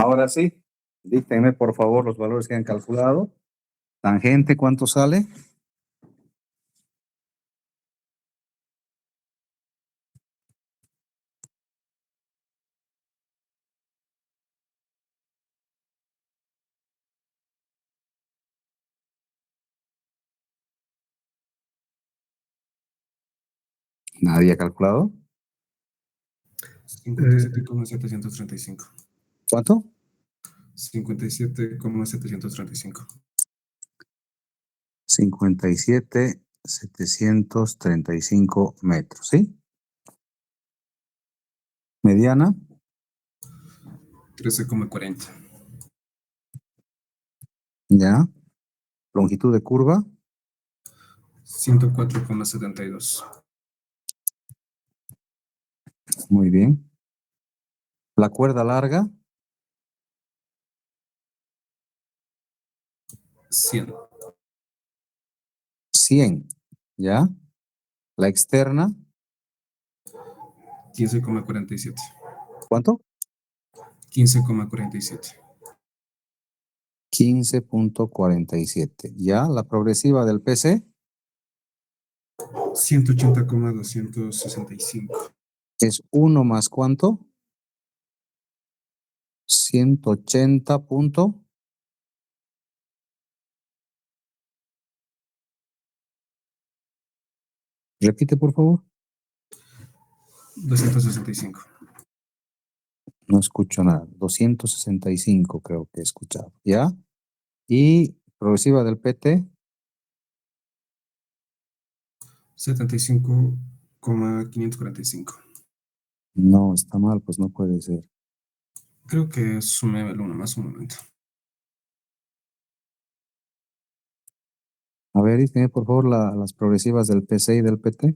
Ahora sí, díctenme por favor los valores que han calculado. Tangente, ¿cuánto sale? ¿Nadie ha calculado? 57,735. ¿Cuánto? 57,735. 57,735 metros, ¿sí? Mediana, 13,40. ya. Longitud de curva, 104,72. muy bien. La cuerda larga, 100. 100, ¿ya? La externa, 15,47. ¿cuánto? 15,47. 15,47, ¿ya? La progresiva del PC 180,265. es 1 más ¿cuánto? 180 punto. Repite, por favor. 265. No escucho nada. 265 creo que he escuchado, ¿ya? Y progresiva del PT, 75,545. no, está mal, pues no puede ser. Creo que sumé el 1 más un momento. A ver, dígame por favor las progresivas del PC y del PT.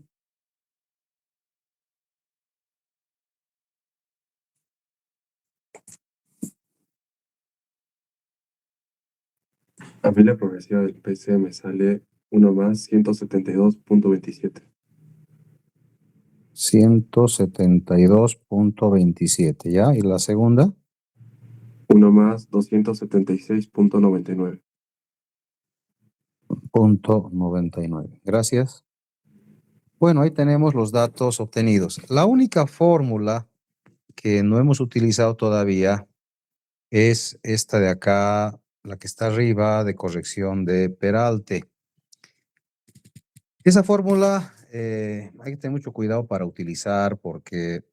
A mí la progresiva del PC me sale 1 más 172,27. 172,27, ¿ya? Y la segunda, 1 más 276,99. .99. Gracias. Bueno, ahí tenemos los datos obtenidos. La única fórmula que no hemos utilizado todavía es esta de acá, la que está arriba, de corrección de peralte. Esa fórmula hay que tener mucho cuidado para utilizar porque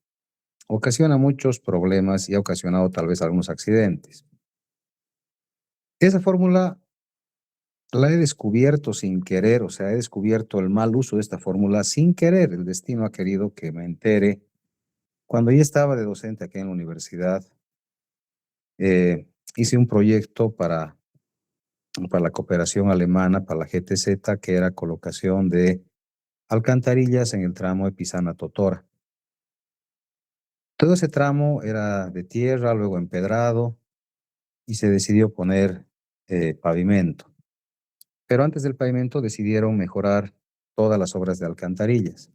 ocasiona muchos problemas y ha ocasionado tal vez algunos accidentes. Esa fórmula la he descubierto sin querer, o sea, he descubierto el mal uso de esta fórmula sin querer. El destino ha querido que me entere. Cuando ya estaba de docente aquí en la universidad, hice un proyecto para la cooperación alemana, para la GTZ, que era colocación de alcantarillas en el tramo Epizana-Totora. Todo ese tramo era de tierra, luego empedrado, y se decidió poner pavimento. Pero antes del pavimento decidieron mejorar todas las obras de alcantarillas.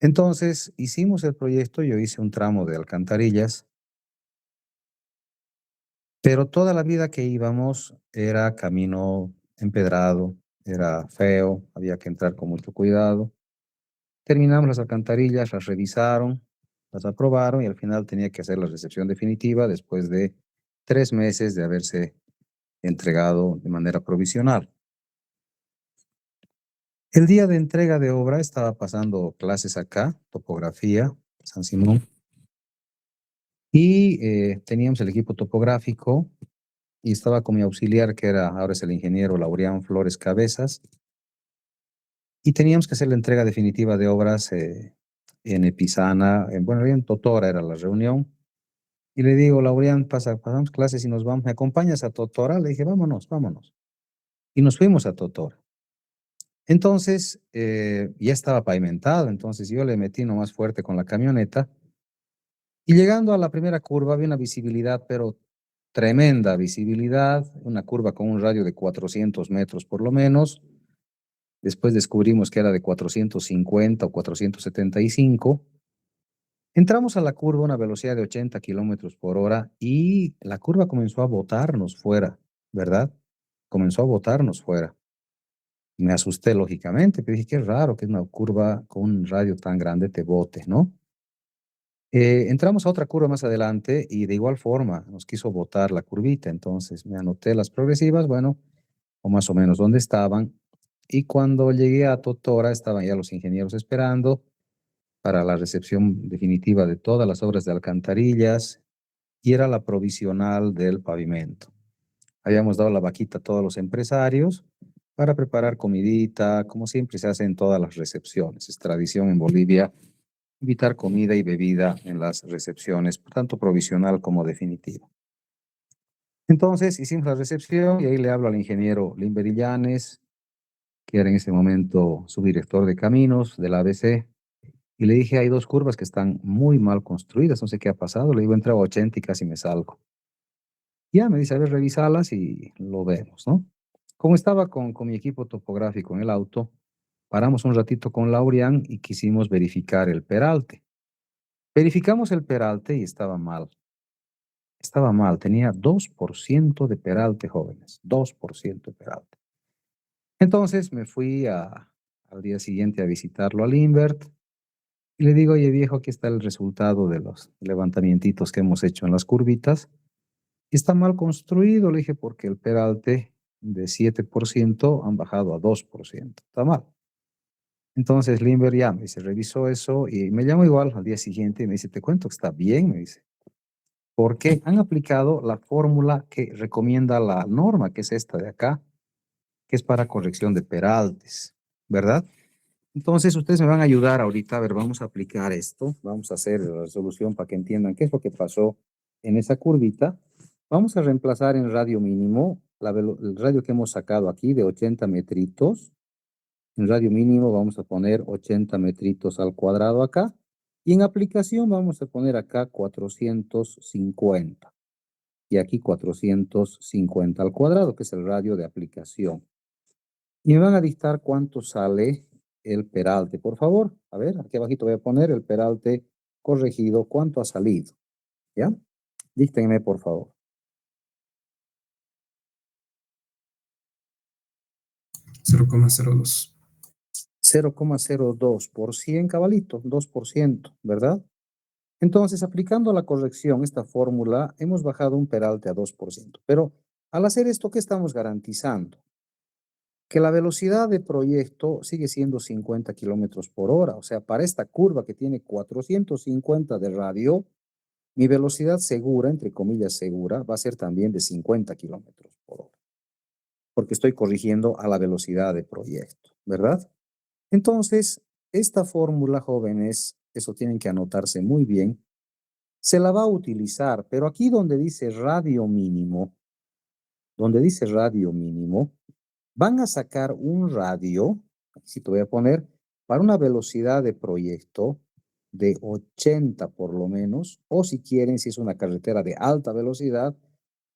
Entonces hicimos el proyecto, yo hice un tramo de alcantarillas, pero toda la vida que íbamos era camino empedrado, era feo, había que entrar con mucho cuidado. Terminamos las alcantarillas, las revisaron, las aprobaron y al final tenía que hacer la recepción definitiva después de 3 meses de haberse entregado de manera provisional. El día de entrega de obra estaba pasando clases acá, topografía, San Simón, y teníamos el equipo topográfico y estaba con mi auxiliar, que ahora es el ingeniero Laureán Flores Cabezas, y teníamos que hacer la entrega definitiva de obras en Epizana, bueno, en Totora era la reunión, y le digo, Laureán, pasamos clases y nos vamos, ¿me acompañas a Totora? Le dije, vámonos, vámonos. Y nos fuimos a Totora. Entonces, ya estaba pavimentado, entonces yo le metí nomás fuerte con la camioneta, y llegando a la primera curva había una visibilidad, pero tremenda visibilidad, una curva con un radio de 400 metros por lo menos. Después descubrimos que era de 450 o 475. Entramos a la curva a una velocidad de 80 kilómetros por hora y la curva comenzó a botarnos fuera, ¿verdad? Comenzó a botarnos fuera. Me asusté lógicamente, pero dije, qué raro que una curva con un radio tan grande te bote, ¿no? Entramos a otra curva más adelante y de igual forma nos quiso botar la curvita, entonces me anoté las progresivas, bueno, o más o menos dónde estaban, y cuando llegué a Totora estaban ya los ingenieros esperando para la recepción definitiva de todas las obras de alcantarillas y era la provisional del pavimento. Habíamos dado la vaquita a todos los empresarios para preparar comidita, como siempre se hace en todas las recepciones. Es tradición en Bolivia invitar comida y bebida en las recepciones, tanto provisional como definitiva. Entonces hicimos la recepción y ahí le hablo al ingeniero Limber Illanes, que era en ese momento subdirector de caminos de la ABC, y le dije, hay dos curvas que están muy mal construidas, no sé qué ha pasado. Le digo, entraba a 80 y casi me salgo. Ya me dice, a ver, revísalas y lo vemos, ¿no? Como estaba con mi equipo topográfico en el auto, paramos un ratito con Laurian y quisimos verificar el peralte. Verificamos el peralte y estaba mal. Estaba mal, tenía 2% de peralte, jóvenes, 2% de peralte. Entonces me fui al día siguiente a visitarlo al Invert y le digo, oye viejo, aquí está el resultado de los levantamientos que hemos hecho en las curvitas. Está mal construido, le dije, porque el peralte de 7% han bajado a 2%. Está mal. Entonces Limber ya me dice, revisó eso y me llamó igual al día siguiente y me dice, te cuento que está bien, me dice, porque han aplicado la fórmula que recomienda la norma, que es esta de acá, que es para corrección de peraltes, ¿verdad? Entonces ustedes me van a ayudar ahorita, a ver, vamos a aplicar esto, vamos a hacer la resolución para que entiendan qué es lo que pasó en esa curvita. Vamos a reemplazar en radio mínimo el radio que hemos sacado aquí de 80 metritos. En radio mínimo vamos a poner 80 metritos al cuadrado acá. Y en aplicación vamos a poner acá 450. Y aquí 450 al cuadrado, que es el radio de aplicación. Y me van a dictar cuánto sale el peralte, por favor. A ver, aquí abajito voy a poner el peralte corregido, cuánto ha salido. ¿Ya? Díctenme, por favor. 0,02. 0,02 por 100, cabalito, 2%, ¿verdad? Entonces, aplicando la corrección, esta fórmula, hemos bajado un peralte a 2%. Pero al hacer esto, ¿qué estamos garantizando? Que la velocidad de proyecto sigue siendo 50 kilómetros por hora. O sea, para esta curva que tiene 450 de radio, mi velocidad segura, entre comillas segura, va a ser también de 50 kilómetros por hora. Porque estoy corrigiendo a la velocidad de proyecto, ¿verdad? Entonces, esta fórmula, jóvenes, eso tienen que anotarse muy bien, se la va a utilizar, pero aquí donde dice radio mínimo, van a sacar un radio, si te voy a poner, para una velocidad de proyecto de 80 por lo menos, o si quieren, si es una carretera de alta velocidad,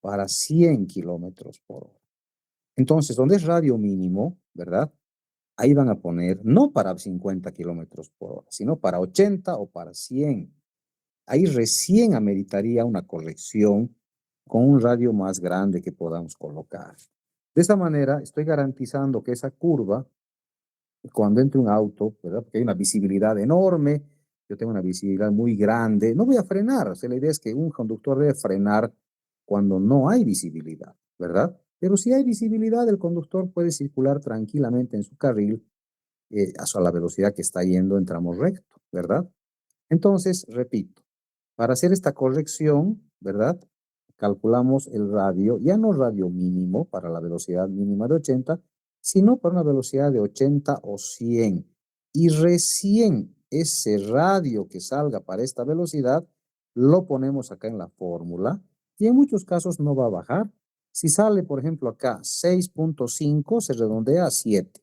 para 100 kilómetros por hora. Entonces, donde es radio mínimo, ¿verdad? Ahí van a poner, no para 50 kilómetros por hora, sino para 80 o para 100. Ahí recién ameritaría una corrección con un radio más grande que podamos colocar. De esa manera, estoy garantizando que esa curva, cuando entre un auto, ¿verdad? Porque hay una visibilidad enorme, yo tengo una visibilidad muy grande, no voy a frenar. O sea, la idea es que un conductor debe frenar cuando no hay visibilidad, ¿verdad? Pero si hay visibilidad, el conductor puede circular tranquilamente en su carril a la velocidad que está yendo en tramo recto, ¿verdad? Entonces, repito, para hacer esta corrección, ¿verdad? Calculamos el radio, ya no radio mínimo para la velocidad mínima de 80, sino para una velocidad de 80 o 100. Y recién ese radio que salga para esta velocidad, lo ponemos acá en la fórmula y en muchos casos no va a bajar. Si sale, por ejemplo, acá 6.5, se redondea a 7,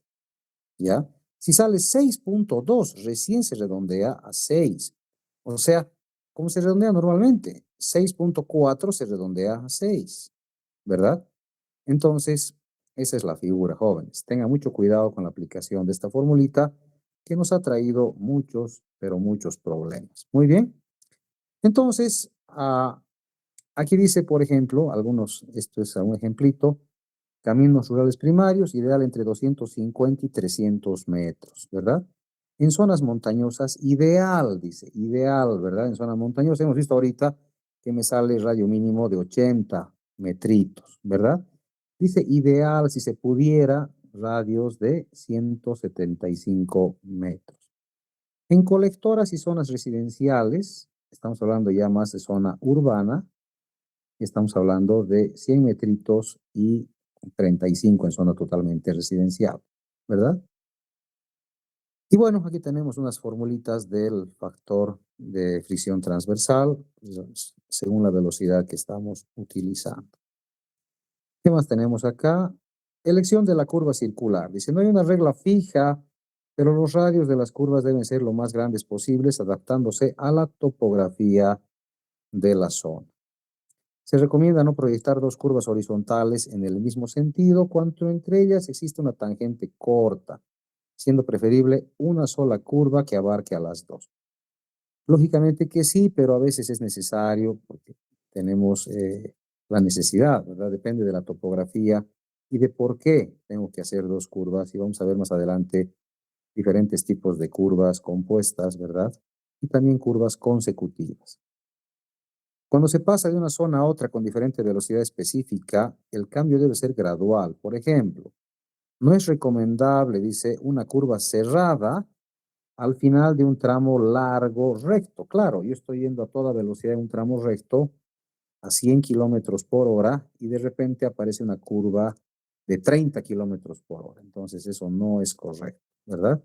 ¿ya? Si sale 6.2, recién se redondea a 6. O sea, ¿cómo se redondea normalmente? 6.4 se redondea a 6, ¿verdad? Entonces, esa es la figura, jóvenes. Tengan mucho cuidado con la aplicación de esta formulita que nos ha traído muchos, pero muchos problemas. Muy bien. Entonces, aquí dice, por ejemplo, esto es un ejemplito, caminos rurales primarios, ideal entre 250 y 300 metros, ¿verdad? En zonas montañosas, ideal, dice, ideal, ¿verdad? En zonas montañosas, hemos visto ahorita que me sale radio mínimo de 80 metritos, ¿verdad? Dice ideal, si se pudiera, radios de 175 metros. En colectoras y zonas residenciales, estamos hablando ya más de zona urbana, estamos hablando de 100 metritos y 35 en zona totalmente residencial, ¿verdad? Y bueno, aquí tenemos unas formulitas del factor de fricción transversal según la velocidad que estamos utilizando. ¿Qué más tenemos acá? Elección de la curva circular. Dice, no hay una regla fija, pero los radios de las curvas deben ser lo más grandes posibles, adaptándose a la topografía de la zona. Se recomienda no proyectar dos curvas horizontales en el mismo sentido cuando entre ellas existe una tangente corta, siendo preferible una sola curva que abarque a las dos. Lógicamente que sí, pero a veces es necesario porque tenemos la necesidad, ¿verdad? Depende de la topografía y de por qué tengo que hacer dos curvas y vamos a ver más adelante diferentes tipos de curvas compuestas, ¿verdad? Y también curvas consecutivas. Cuando se pasa de una zona a otra con diferente velocidad específica, el cambio debe ser gradual. Por ejemplo, no es recomendable, dice, una curva cerrada al final de un tramo largo recto. Claro, yo estoy yendo a toda velocidad en un tramo recto a 100 kilómetros por hora y de repente aparece una curva de 30 kilómetros por hora. Entonces eso no es correcto, ¿verdad?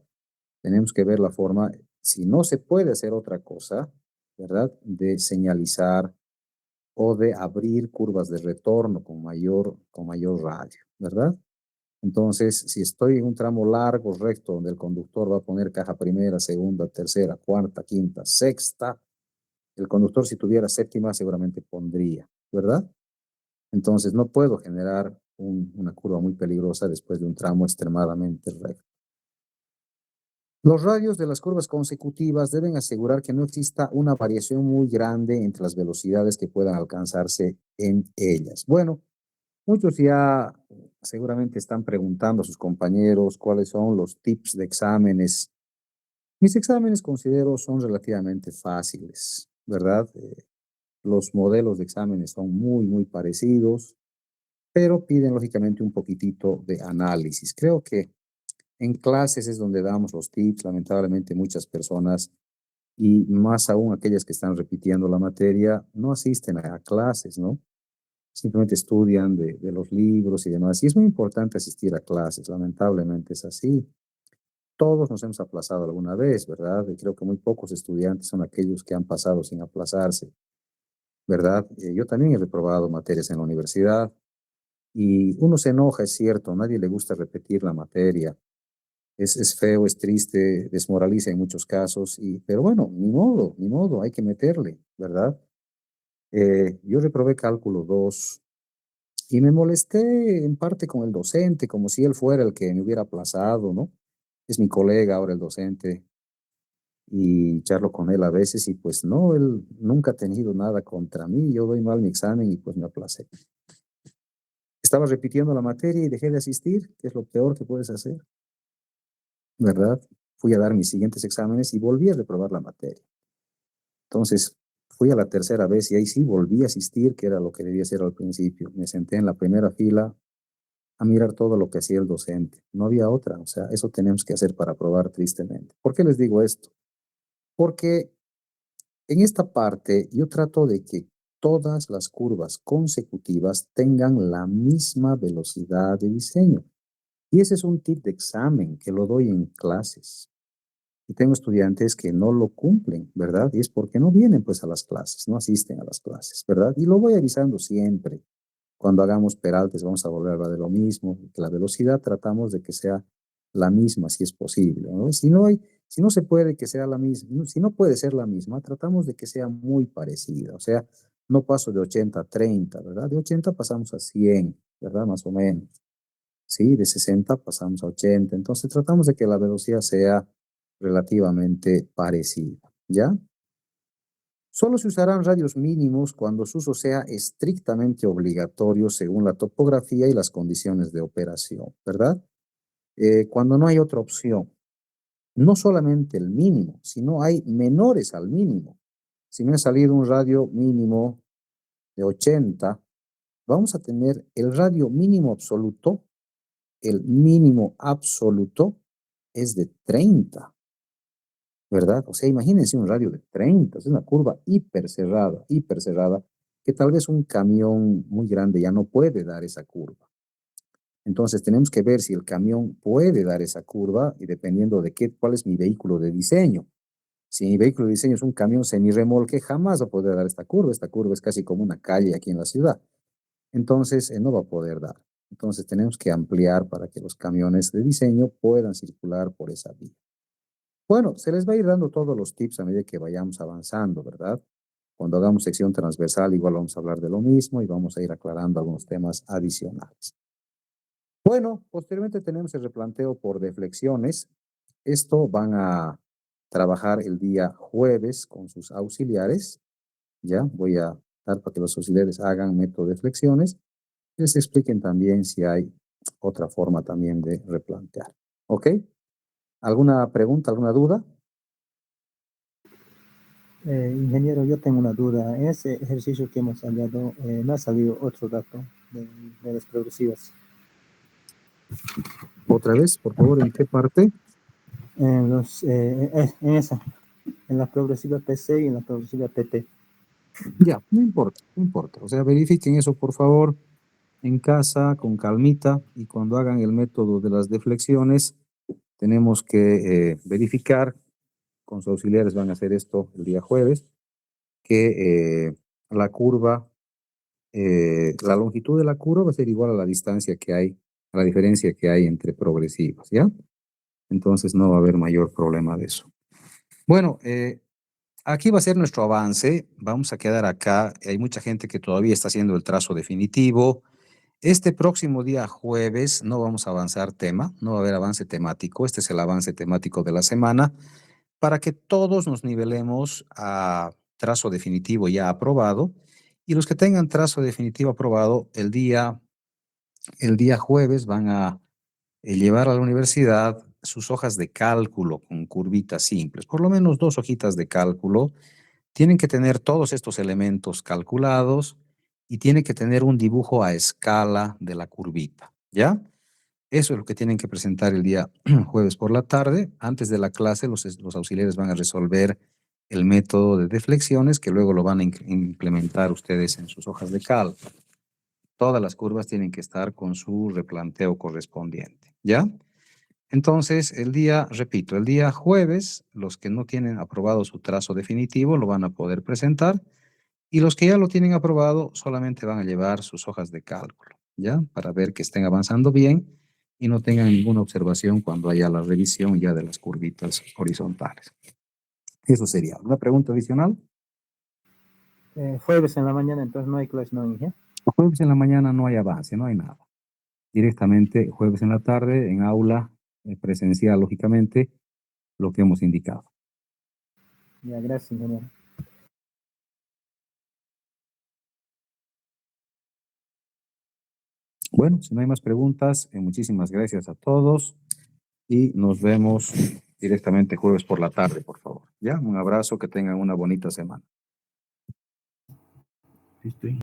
Tenemos que ver la forma, si no se puede hacer otra cosa, ¿verdad? De señalizar o de abrir curvas de retorno con mayor radio, ¿verdad? Entonces, si estoy en un tramo largo, recto, donde el conductor va a poner caja primera, segunda, tercera, cuarta, quinta, sexta, el conductor si tuviera séptima seguramente pondría, ¿verdad? Entonces, no puedo generar una curva muy peligrosa después de un tramo extremadamente recto. Los radios de las curvas consecutivas deben asegurar que no exista una variación muy grande entre las velocidades que puedan alcanzarse en ellas. Bueno, muchos ya seguramente están preguntando a sus compañeros cuáles son los tips de exámenes. Mis exámenes considero son relativamente fáciles, ¿verdad? Los modelos de exámenes son muy parecidos, pero piden lógicamente un poquitito de análisis. Creo que en clases es donde damos los tips. Lamentablemente muchas personas, y más aún aquellas que están repitiendo la materia, no asisten a clases, ¿no? Simplemente estudian de los libros y demás. Y es muy importante asistir a clases, lamentablemente es así. Todos nos hemos aplazado alguna vez, ¿verdad? Y creo que muy pocos estudiantes son aquellos que han pasado sin aplazarse, ¿verdad? Yo también he reprobado materias en la universidad y uno se enoja, es cierto, a nadie le gusta repetir la materia. Es feo, es triste, desmoraliza en muchos casos, pero bueno, ni modo, hay que meterle, ¿verdad? Yo reprobé cálculo 2 y me molesté en parte con el docente, como si él fuera el que me hubiera aplazado, ¿no? Es mi colega ahora el docente y charlo con él a veces y pues no, él nunca ha tenido nada contra mí, yo doy mal mi examen y pues me aplacé. Estaba repitiendo la materia y dejé de asistir, que es lo peor que puedes hacer, ¿verdad? Fui a dar mis siguientes exámenes y volví a reprobar la materia. Entonces, fui a la tercera vez y ahí sí volví a asistir, que era lo que debía hacer al principio. Me senté en la primera fila a mirar todo lo que hacía el docente. No había otra, o sea, eso tenemos que hacer para aprobar tristemente. ¿Por qué les digo esto? Porque en esta parte yo trato de que todas las curvas consecutivas tengan la misma velocidad de diseño. Y ese es un tip de examen que lo doy en clases. Y tengo estudiantes que no lo cumplen, ¿verdad? Y es porque no vienen pues a las clases, no asisten a las clases, ¿verdad? Y lo voy avisando siempre. Cuando hagamos peraltes vamos a volver a hablar de lo mismo, que la velocidad tratamos de que sea la misma si es posible, ¿no? Si no se puede que sea la misma, si no puede ser la misma, tratamos de que sea muy parecida, o sea, no paso de 80 a 30, ¿verdad? De 80 pasamos a 100, ¿verdad? Más o menos. Sí, de 60 pasamos a 80, entonces tratamos de que la velocidad sea relativamente parecida, ¿ya? Solo se usarán radios mínimos cuando su uso sea estrictamente obligatorio según la topografía y las condiciones de operación, ¿verdad? Cuando no hay otra opción, no solamente el mínimo, sino hay menores al mínimo. Si me ha salido un radio mínimo de 80, vamos a tener el radio mínimo absoluto. El mínimo absoluto es de 30, ¿verdad? O sea, imagínense un radio de 30, es una curva hiper cerrada, que tal vez un camión muy grande ya no puede dar esa curva. Entonces tenemos que ver si el camión puede dar esa curva y dependiendo de cuál es mi vehículo de diseño. Si mi vehículo de diseño es un camión semirremolque, jamás va a poder dar esta curva. Esta curva es casi como una calle aquí en la ciudad. Entonces, no va a poder dar. Entonces, tenemos que ampliar para que los camiones de diseño puedan circular por esa vía. Bueno, se les va a ir dando todos los tips a medida que vayamos avanzando, ¿verdad? Cuando hagamos sección transversal, igual vamos a hablar de lo mismo y vamos a ir aclarando algunos temas adicionales. Bueno, posteriormente tenemos el replanteo por deflexiones. Esto van a trabajar el día jueves con sus auxiliares. Ya, voy a dar para que los auxiliares hagan método de flexiones. Les expliquen también si hay otra forma también de replantear. ¿Ok? ¿Alguna pregunta, alguna duda? Ingeniero, yo tengo una duda. En ese ejercicio que hemos hablado, me ha salido otro dato de las progresivas. Otra vez, por favor, ¿en qué parte? En esa, en la progresiva PC y en la progresiva PT. Ya, no importa, no importa. O sea, verifiquen eso, por favor, en casa, con calmita, y cuando hagan el método de las deflexiones, tenemos que verificar, con sus auxiliares van a hacer esto el día jueves, que la curva, la longitud de la curva va a ser igual a la distancia que hay, a la diferencia que hay entre progresivas, ¿ya? Entonces no va a haber mayor problema de eso. Bueno, aquí va a ser nuestro avance. Vamos a quedar acá. Hay mucha gente que todavía está haciendo el trazo definitivo. Este próximo día jueves no vamos a avanzar tema, no va a haber avance temático. Este es el avance temático de la semana para que todos nos nivelemos a trazo definitivo ya aprobado. Y los que tengan trazo definitivo aprobado, el día jueves van a llevar a la universidad sus hojas de cálculo con curvitas simples, por lo menos 2 hojitas de cálculo. Tienen que tener todos estos elementos calculados y tienen que tener un dibujo a escala de la curvita, ¿ya? Eso es lo que tienen que presentar el día jueves por la tarde. Antes de la clase, los auxiliares van a resolver el método de deflexiones que luego lo van a implementar ustedes en sus hojas de cálculo. Todas las curvas tienen que estar con su replanteo correspondiente, ¿ya? Entonces, repito, el día jueves, los que no tienen aprobado su trazo definitivo lo van a poder presentar y los que ya lo tienen aprobado solamente van a llevar sus hojas de cálculo, ¿ya? Para ver que estén avanzando bien y no tengan ninguna observación cuando haya la revisión ya de las curvitas horizontales. Eso sería. ¿Una pregunta adicional? Jueves en la mañana, entonces no hay clase, no, Inge. Jueves en la mañana no hay avance, no hay nada. Directamente jueves en la tarde, en aula presencial, lógicamente, lo que hemos indicado. Ya, gracias, ingeniero. Bueno, si no hay más preguntas, muchísimas gracias a todos y nos vemos directamente jueves por la tarde, por favor. Ya, un abrazo, que tengan una bonita semana. Listo.